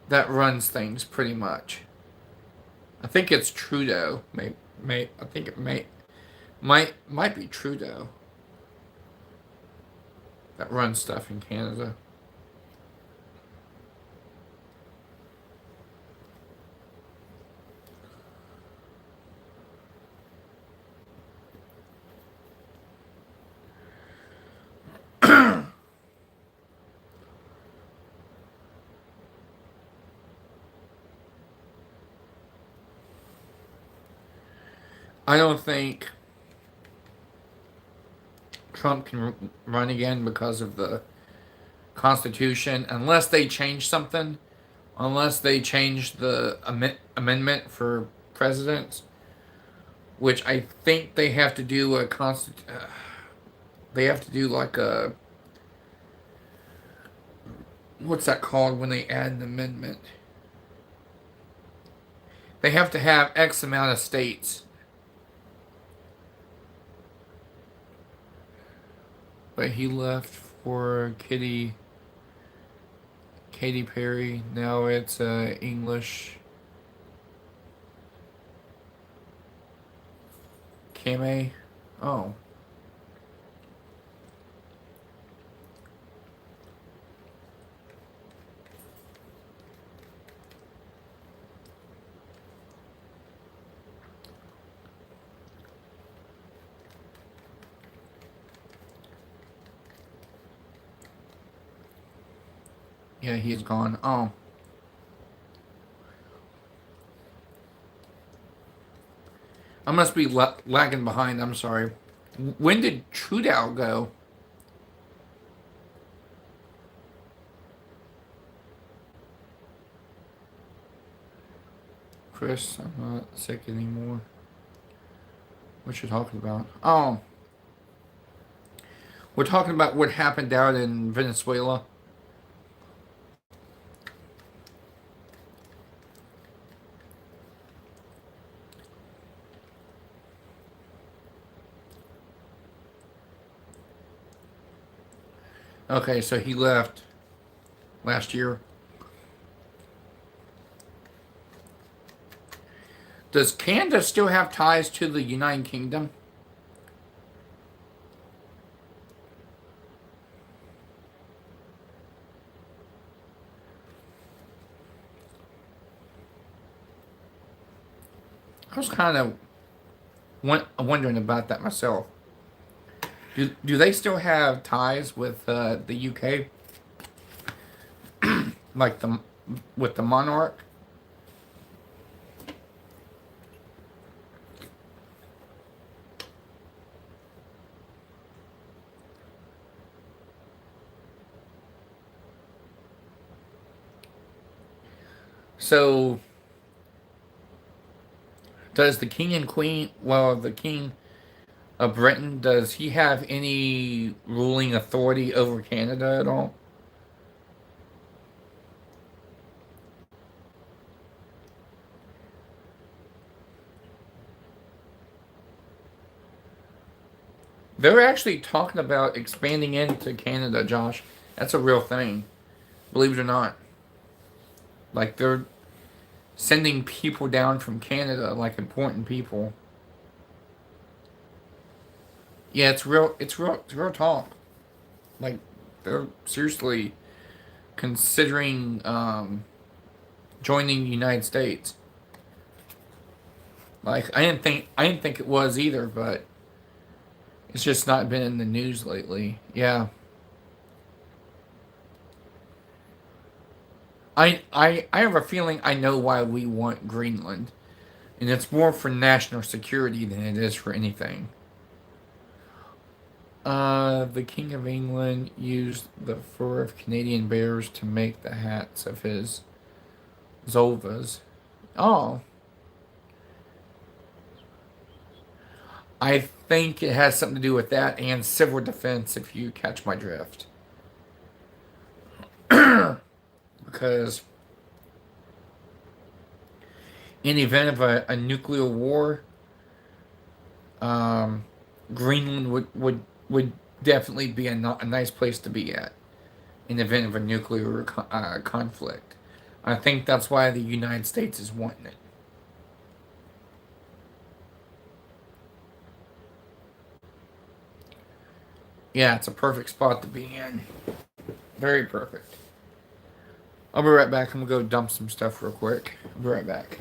that runs things pretty much. I think it's Trudeau. I think it might be Trudeau that runs stuff in Canada. I don't think Trump can run again because of the Constitution unless they change something. Unless they change the amendment for presidents, which I think they have to do they have to do like a, what's that called when they add an amendment? They have to have X amount of states. But he left for Katy Perry. Now it's English. Kame. Oh. Yeah, he's gone. Oh. I must be lagging behind. I'm sorry. When did Trudeau go? Chris, I'm not sick anymore. What you talking about? Oh. We're talking about what happened out in Venezuela. Okay, so he left last year. Does Canada still have ties to the United Kingdom? I was kind of wondering about that myself. Do they still have ties with the UK, like the with the monarch? So does the king and queen? Well, the king of Britain, does he have any ruling authority over Canada at all? They're actually talking about expanding into Canada, Josh. That's a real thing. Believe it or not. Like they're sending people down from Canada, like important people. Yeah, it's real. It's real talk. Like they're seriously considering joining the United States. Like I didn't think it was either, but it's just not been in the news lately. Yeah. I have a feeling I know why we want Greenland. And it's more for national security than it is for anything. The King of England used the fur of Canadian bears to make the hats of his Zolvas. Oh, I think it has something to do with that and civil defense, if you catch my drift. Because in the event of a nuclear war, um, Greenland would definitely be a nice place to be at in the event of a nuclear conflict. I think that's why the United States is wanting it. Yeah, it's a perfect spot to be in. Very perfect. I'll be right back. I'm gonna go dump some stuff real quick. I'll be right back.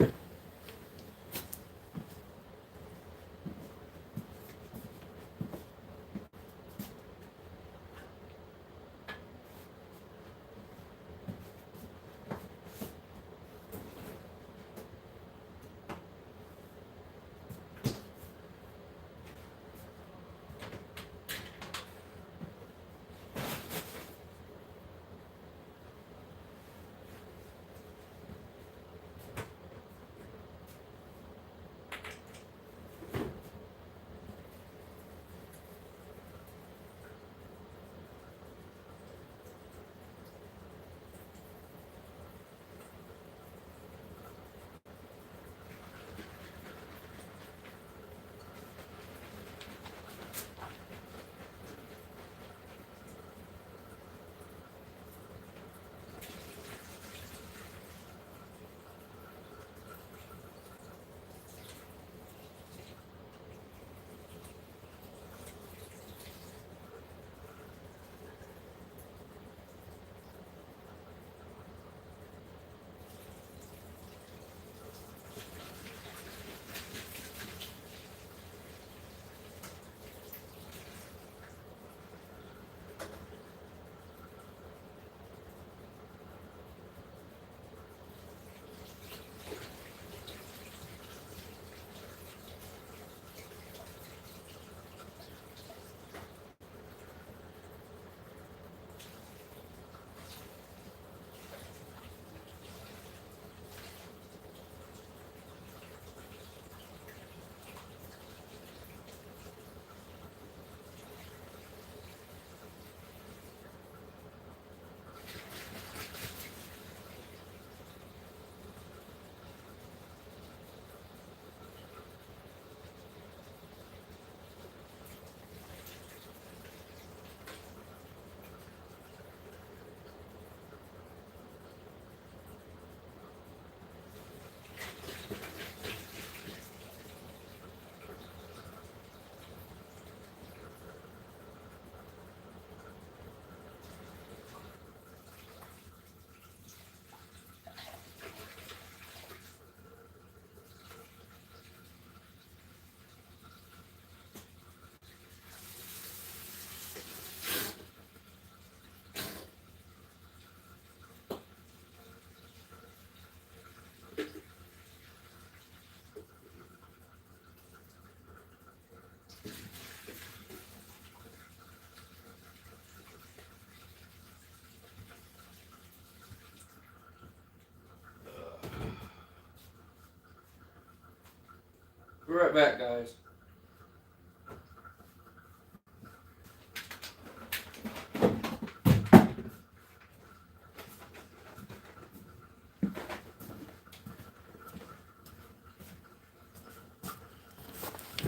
Be right back, guys.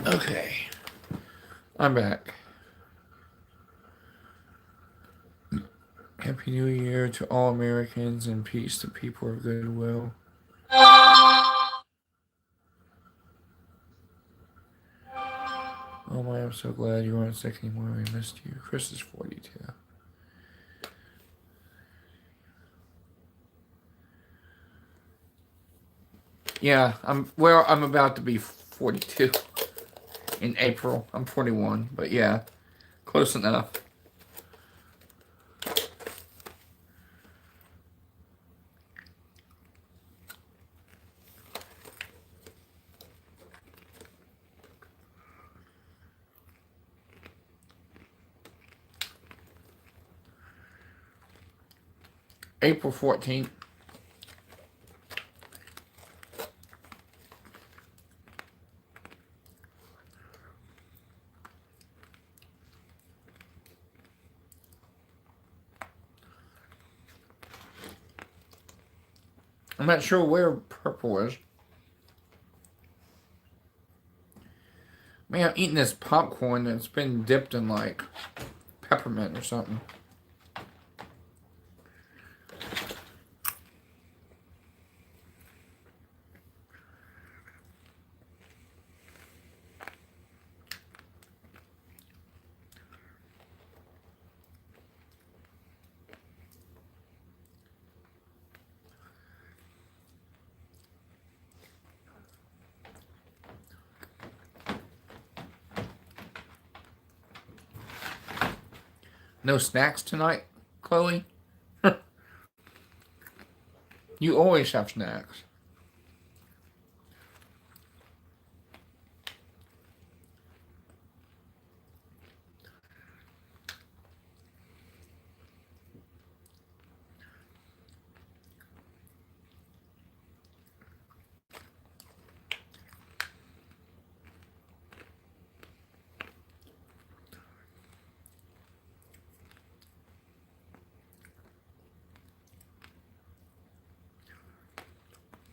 Okay, I'm back. Happy New Year to all Americans and peace to people of goodwill. Oh my, I'm so glad you weren't sick anymore. We missed you. Chris is 42. Yeah, I'm about to be 42 in April. I'm 41, but yeah, close enough. April 14th. I'm not sure where purple is. Man, I'm eating this popcorn that's been dipped in like peppermint or something. No snacks tonight, Chloe? You always have snacks.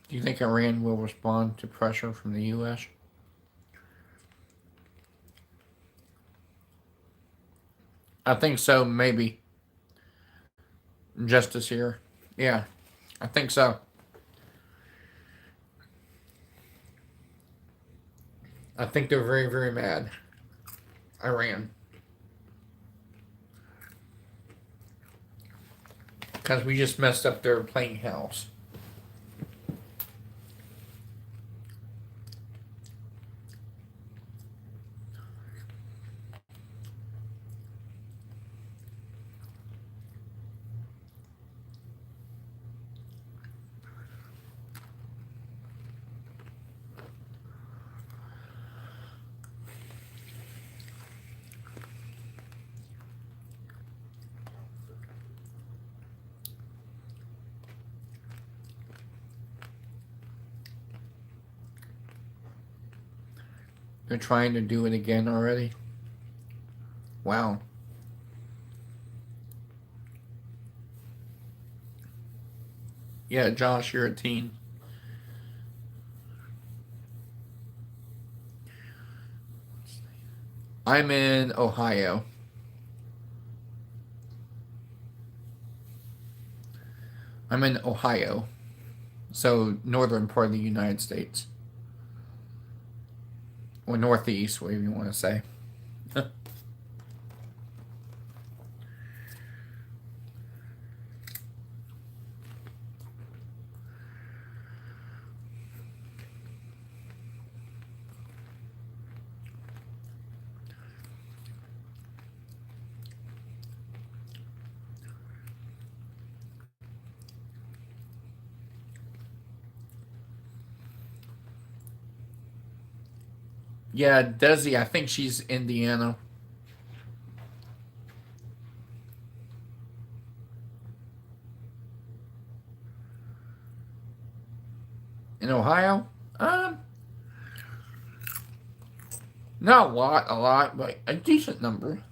Do you think Iran will respond to pressure from the U.S.? I think so, maybe. Justice here. Yeah, I think so. I think they're very, very mad. Iran. Because we just messed up their playing house. They're trying to do it again already. Wow. Yeah, Josh, you're a teen. I'm in Ohio. I'm in Ohio. So, northern part of the United States. Or northeast, whatever you want to say. Yeah, Desi, I think she's Indiana. In Ohio? Um, Not a lot, but a decent number.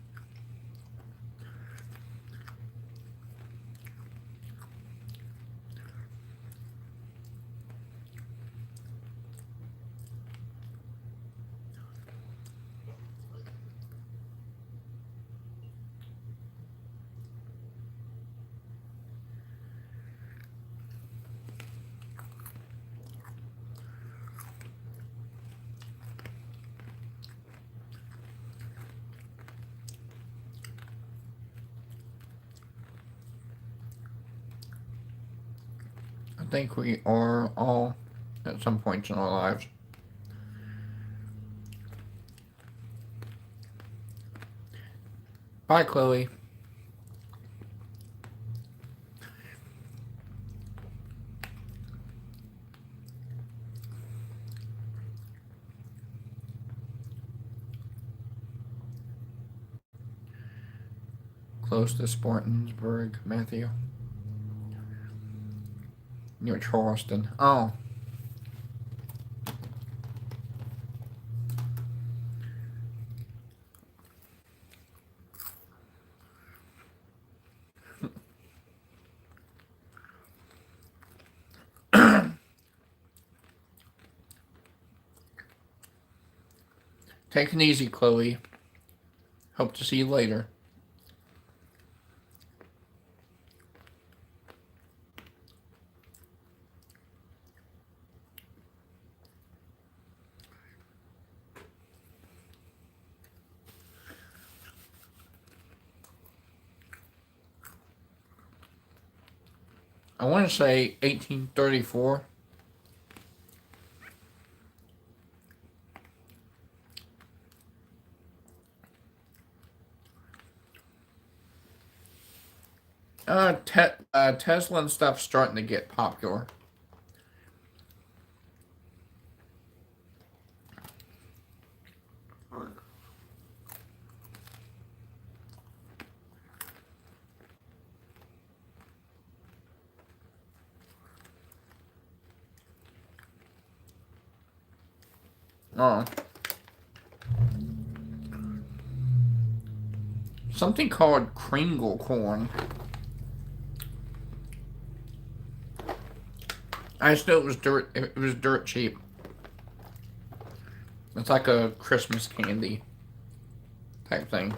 I think we are all at some point in our lives. Bye, Chloe. Close to Spartansburg, Matthew. Near Charleston. Oh. Take it easy, Chloe. Hope to see you later. I want to say 1834. Tesla and stuff's starting to get popular. Oh. Something called Kringle corn. I just knew it was dirt. It was dirt cheap. It's like a Christmas candy type thing.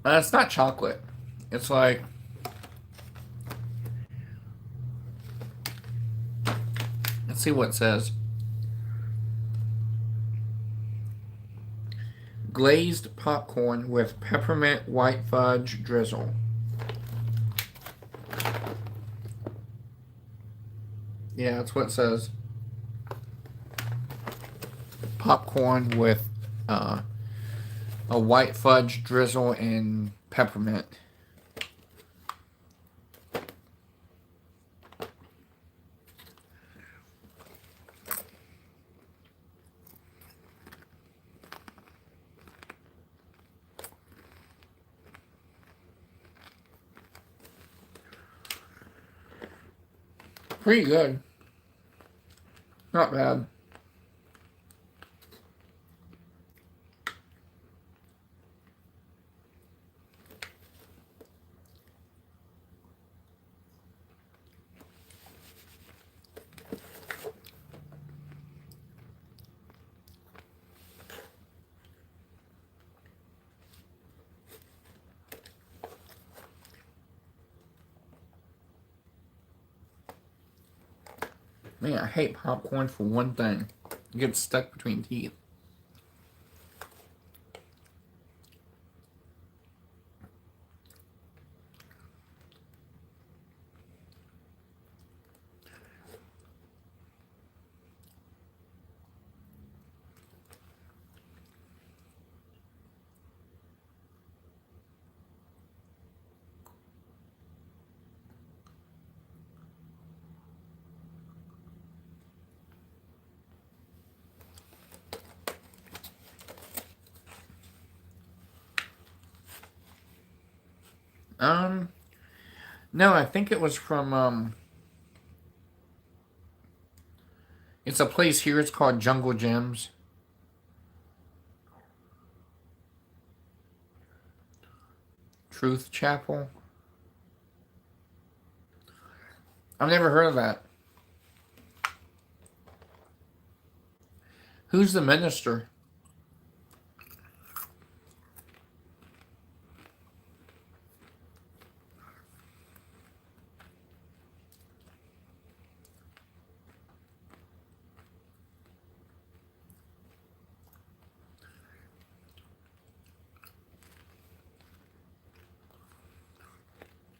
It's not chocolate. It's like let's see what it says. Glazed popcorn with peppermint white fudge drizzle. Yeah, that's what it says. Popcorn with a white fudge drizzle and peppermint. Pretty good. Not bad. Man, I hate popcorn for one thing. It gets stuck between teeth. Um, no, I think it was from it's a place here. It's called Jungle Gems. Truth Chapel. I've never heard of that. Who's the minister?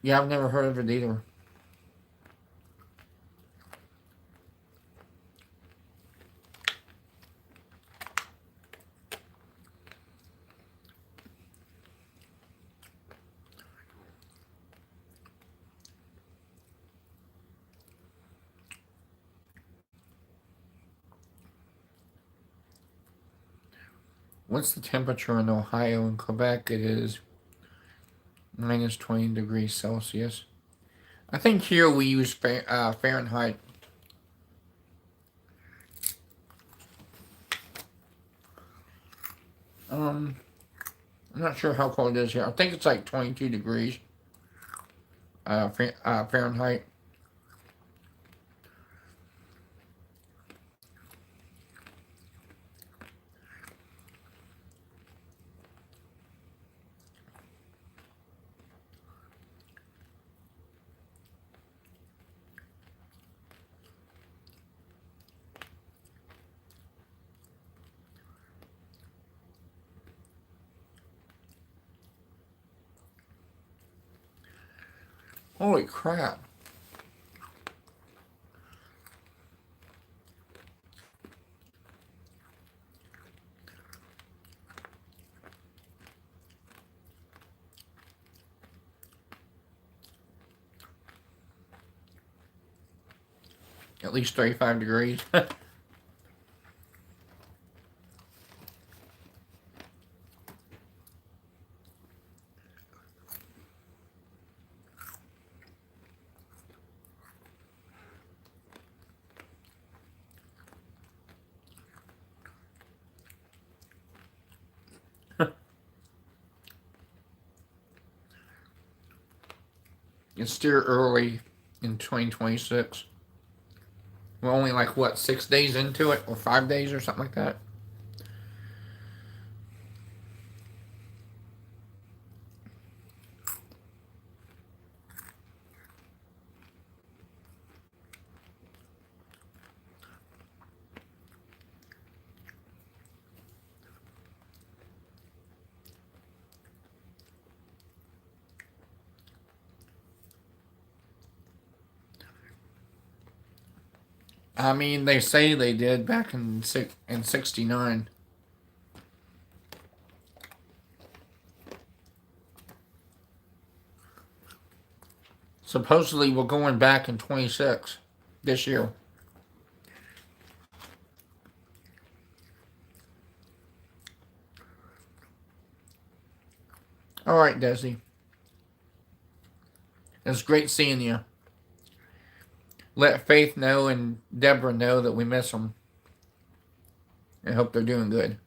Yeah, I've never heard of it either. What's the temperature in Ohio and Quebec? It is minus 20 degrees Celsius. I think here we use Fahrenheit. I'm not sure how cold it is here. I think it's like 22 degrees Fahrenheit. Holy crap. At least 35 degrees. It's still early in 2026. We're only like, what, 6 days into it? Or 5 days or something like that? I mean, they say they did back in 69. Supposedly, we're going back in 26 this year. All right, Desi. It's great seeing you. Let Faith know and Deborah know that we miss them. I hope they're doing good.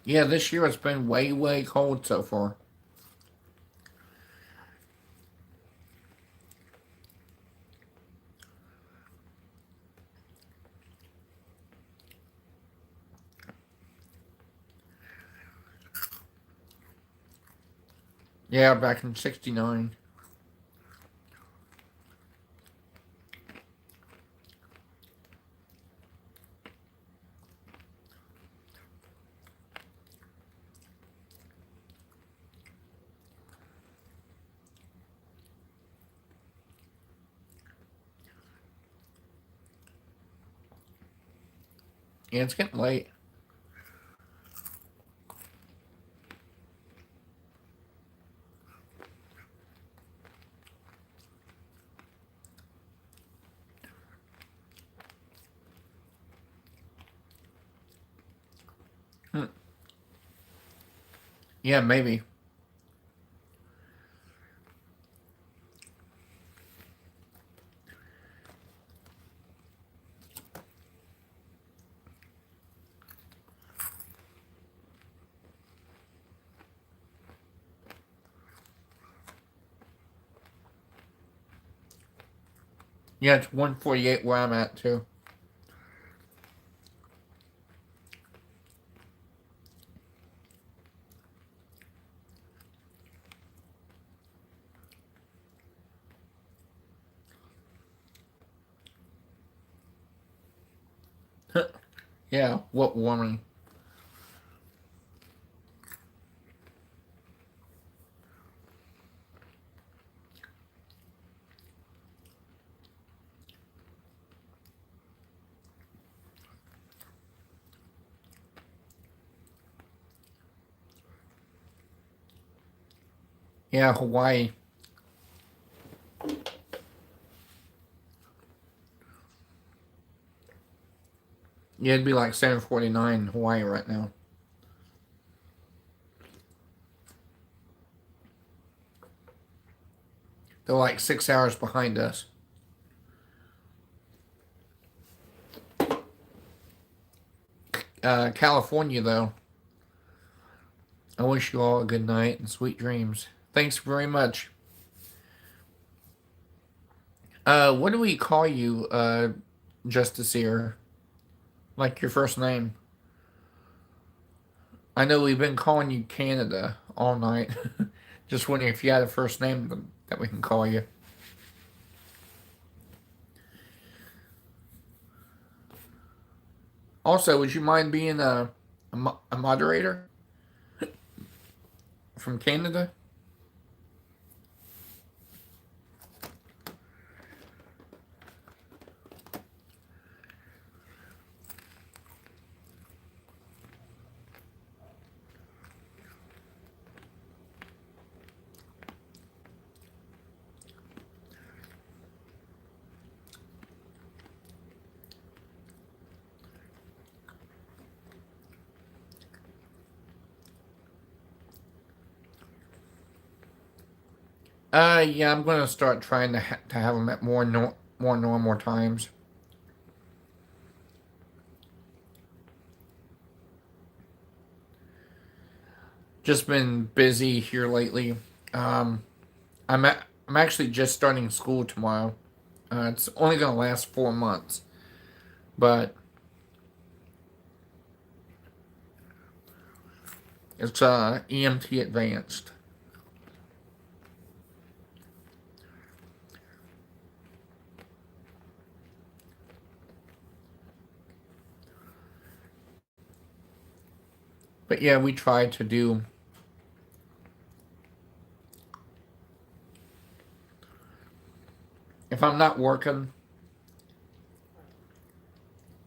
Yeah, this year it's been way, way cold so far. Yeah, back in 69. Yeah, it's getting late. Hmm. Yeah, maybe. Yeah, it's 148 where I'm at, too. Yeah, what warming? Yeah, Hawaii. Yeah, it'd be like 7:49 in Hawaii right now. They're like 6 hours behind us. California, though. I wish you all a good night and sweet dreams. Thanks very much. What do we call you, Justiciar? Like your first name? I know we've been calling you Canada all night. Just wondering if you had a first name that we can call you. Also, would you mind being a moderator from Canada? Yeah, I'm gonna start trying to have them at more normal times. Just been busy here lately. Um, I'm actually just starting school tomorrow. It's only gonna last 4 months, but it's EMT advanced. But yeah, we try to do. If I'm not working,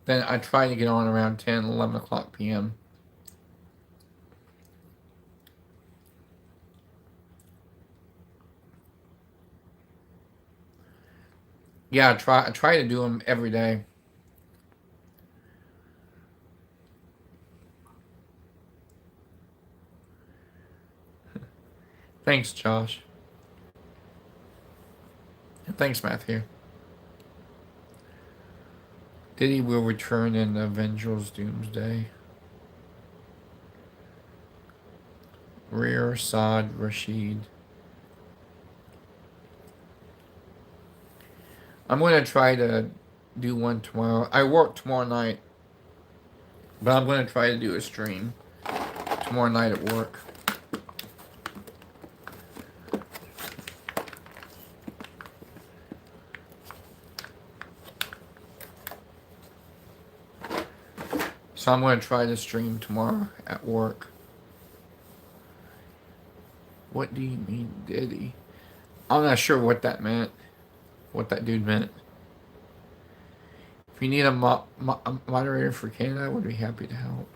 then I try to get on around 10, 11 o'clock p.m. Yeah, I try to do them every day. Thanks, Josh. Thanks, Matthew. Diddy will return in Avengers Doomsday. Rear Saad Rashid. I'm gonna try to do one tomorrow. I work tomorrow night, but I'm gonna try to do a stream tomorrow night at work. So I'm gonna try to stream tomorrow at work. What do you mean, Diddy? I'm not sure what that meant. What that dude meant. If you need a moderator for Canada, I would be happy to help.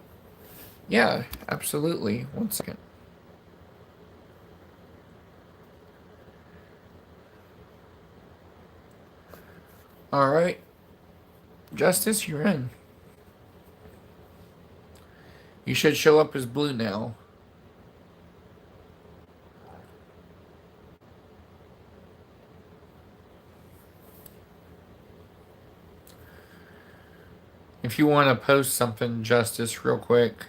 Yeah, absolutely. 1 second. All right, Justice, you're in. You should show up as blue now. If you want to post something, Justice, real quick,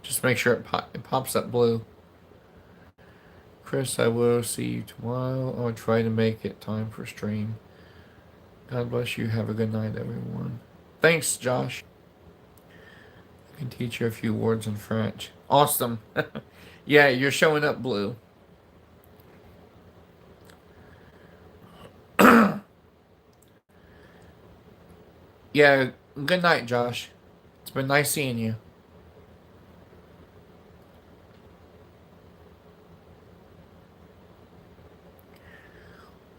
just make sure it pops up blue. Chris, I will see you tomorrow. I'll try to make it time for stream. God bless you. Have a good night, everyone. Thanks, Josh. I can teach you a few words in French. Awesome. Yeah, you're showing up blue. Yeah, good night, Josh. It's been nice seeing you.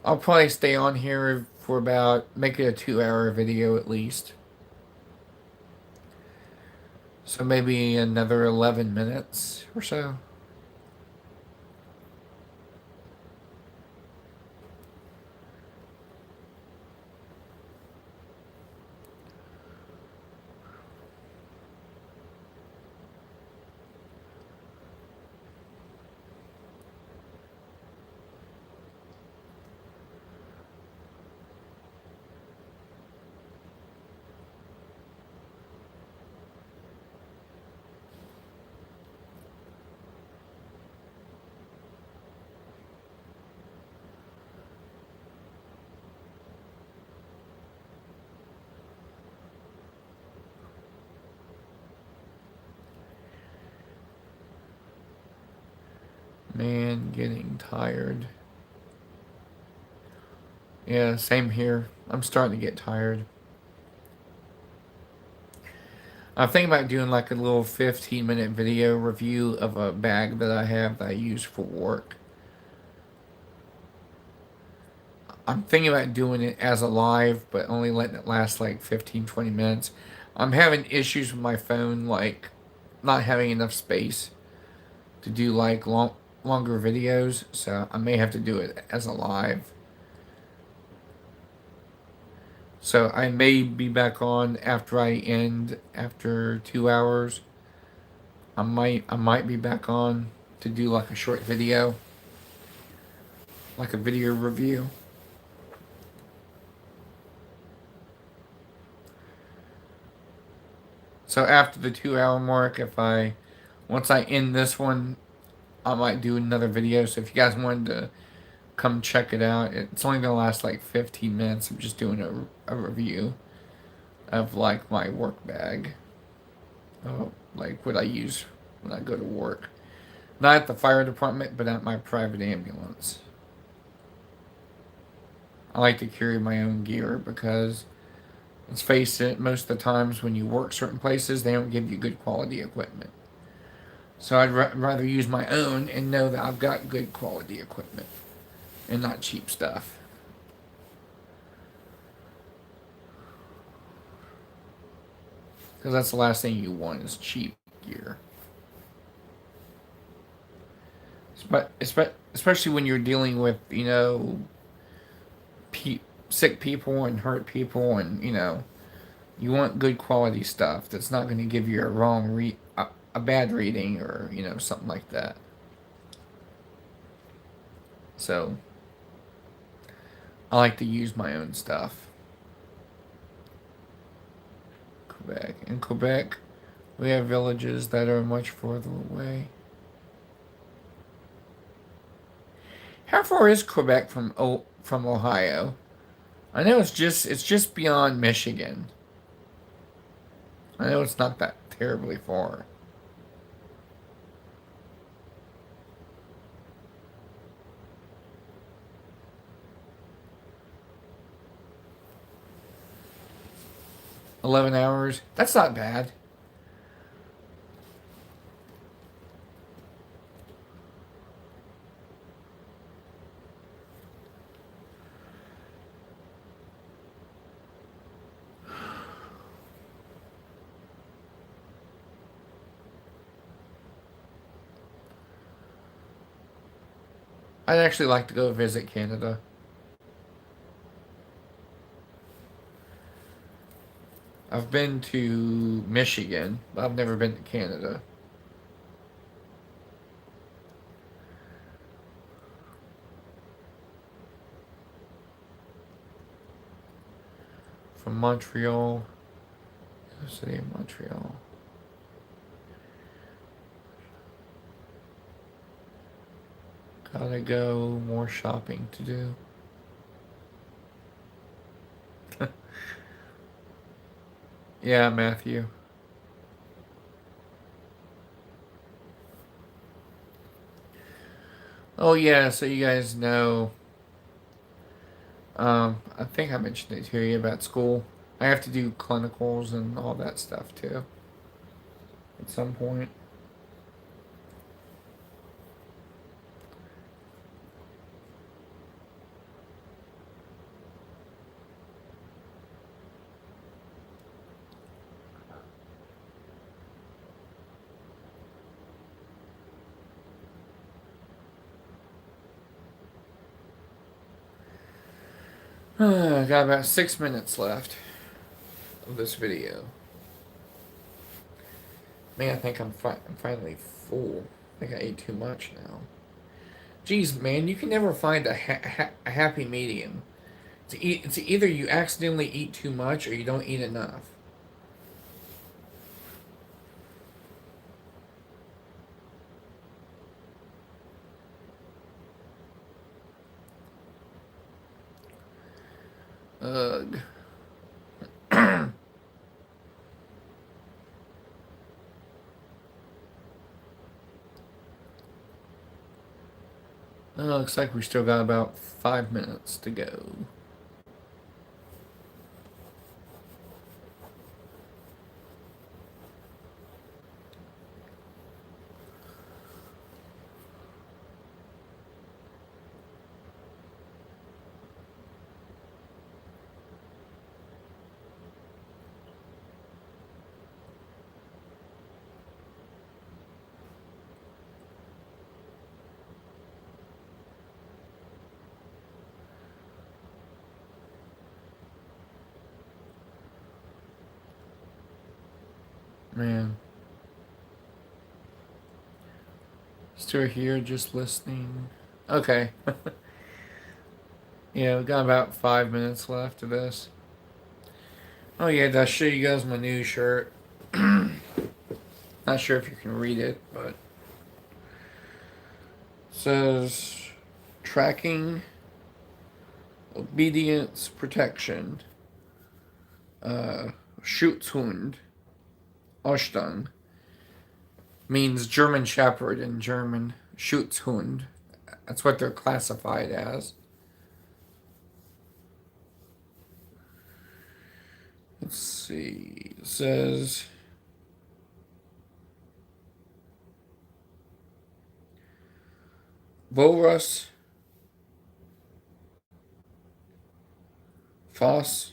I'll probably stay on here for about, make it a 2 hour video at least. So maybe another 11 minutes or so. Man, getting tired. Yeah, same here. I'm starting to get tired. I'm thinking about doing like a little 15-minute video review of a bag that I have that I use for work. I'm thinking about doing it as a live, but only letting it last like 15, 20 minutes. I'm having issues with my phone, like not having enough space to do like longer videos, so I may have to do it as a live. So I may be back on after I end after 2 hours. I might be back on to do like a short video, like a video review. So after the 2 hour mark, if I once I end this one, I might do another video. So if you guys wanted to come check it out, it's only gonna last like 15 minutes. I'm just doing a review of like my work bag, like what I use when I go to work. Not at the fire department, but at my private ambulance. I like to carry my own gear because, let's face it, most of the times when you work certain places, they don't give you good quality equipment. So I'd rather use my own and know that I've got good quality equipment and not cheap stuff. Because that's the last thing you want is cheap gear. But especially when you're dealing with, sick people and hurt people, and you want good quality stuff that's not going to give you a bad reading, or something like that. So I like to use my own stuff. Quebec. In Quebec, we have villages that are much further away. How far is Quebec from Ohio? I know it's just beyond Michigan. I know it's not that terribly far. 11 hours. That's not bad. I'd actually like to go visit Canada. I've been to Michigan, but I've never been to Canada. From Montreal, the city of Montreal. Gotta go. More shopping to do. Yeah, Matthew. Oh yeah, so you guys know. I think I mentioned it to you about school. I have to do clinicals and all that stuff too at some point. Got about 6 minutes left of this video. Man, I think I'm finally full. I think I ate too much now. Jeez, man, you can never find a happy medium. It's either you accidentally eat too much or you don't eat enough. Ugh. Looks like we still got about 5 minutes to go. Man. Still here, just listening. Okay. Yeah, we got about 5 minutes left of this. Oh yeah, did I show you guys my new shirt? Not sure if you can read it, but it says tracking, obedience, protection, Schutzhund, Austung, means German Shepherd in German. Schutzhund. That's what they're classified as. Let's see. It says Volrus, Foss,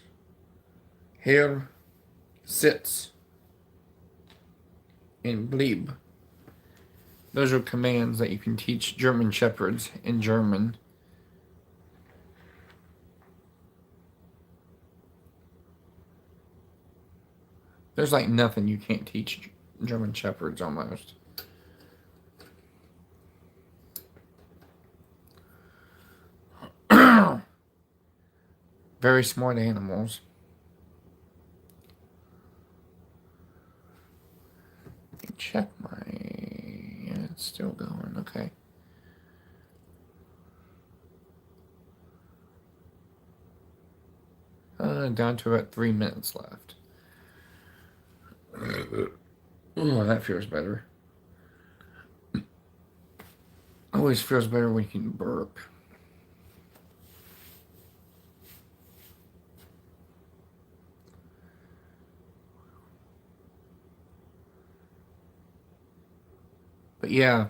Herr, Sitz, and Blieb. Those are commands that you can teach German Shepherds in German. There's like nothing you can't teach German Shepherds almost. Very smart animals. Check my... Yeah, it's still going. Okay. Down to about 3 minutes left. Oh, that feels better. Always feels better when you can burp. But yeah,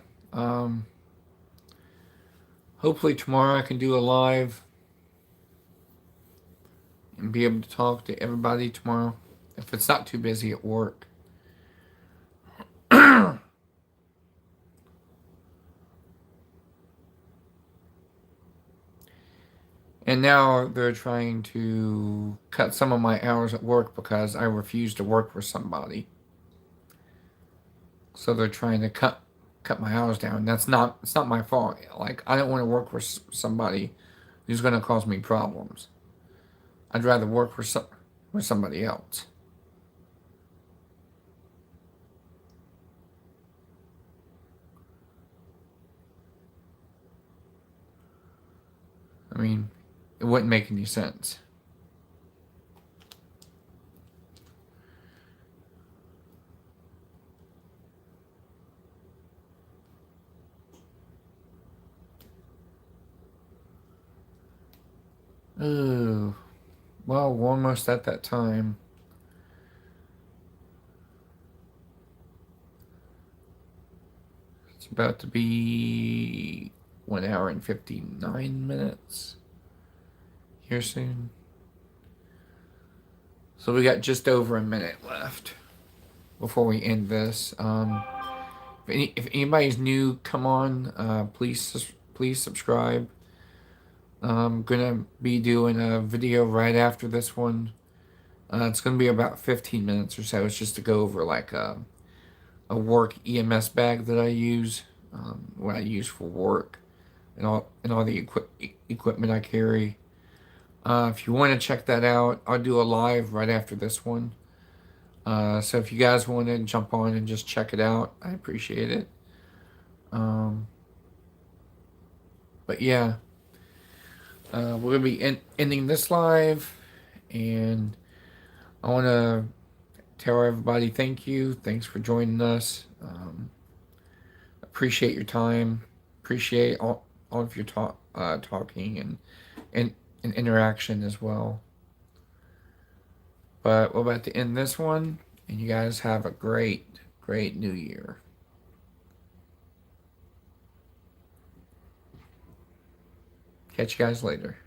hopefully tomorrow I can do a live and be able to talk to everybody tomorrow if it's not too busy at work. And now they're trying to cut some of my hours at work because I refuse to work for somebody. So they're trying to cut my hours down. It's not my fault. Like, I don't want to work for somebody who's going to cause me problems. I'd rather work for somebody else. I mean, it wouldn't make any sense. Oh, Well, we're almost at that time. It's about to be 1 hour and 59 minutes here soon. So we got just over a minute left before we end this. If anybody's new, come on, please subscribe. I'm gonna be doing a video right after this one. It's gonna be about 15 minutes or so. It's just to go over like a work EMS bag that I use, what I use for work, and all the equipment I carry. If you want to check that out, I'll do a live right after this one. So if you guys want to jump on and just check it out, I appreciate it. Um, but yeah, we're gonna be ending this live, and I want to tell everybody thank you. Thanks for joining us. Appreciate your time. Appreciate all of your talking and interaction as well. But we're about to end this one, and you guys have a great new year. Catch you guys later.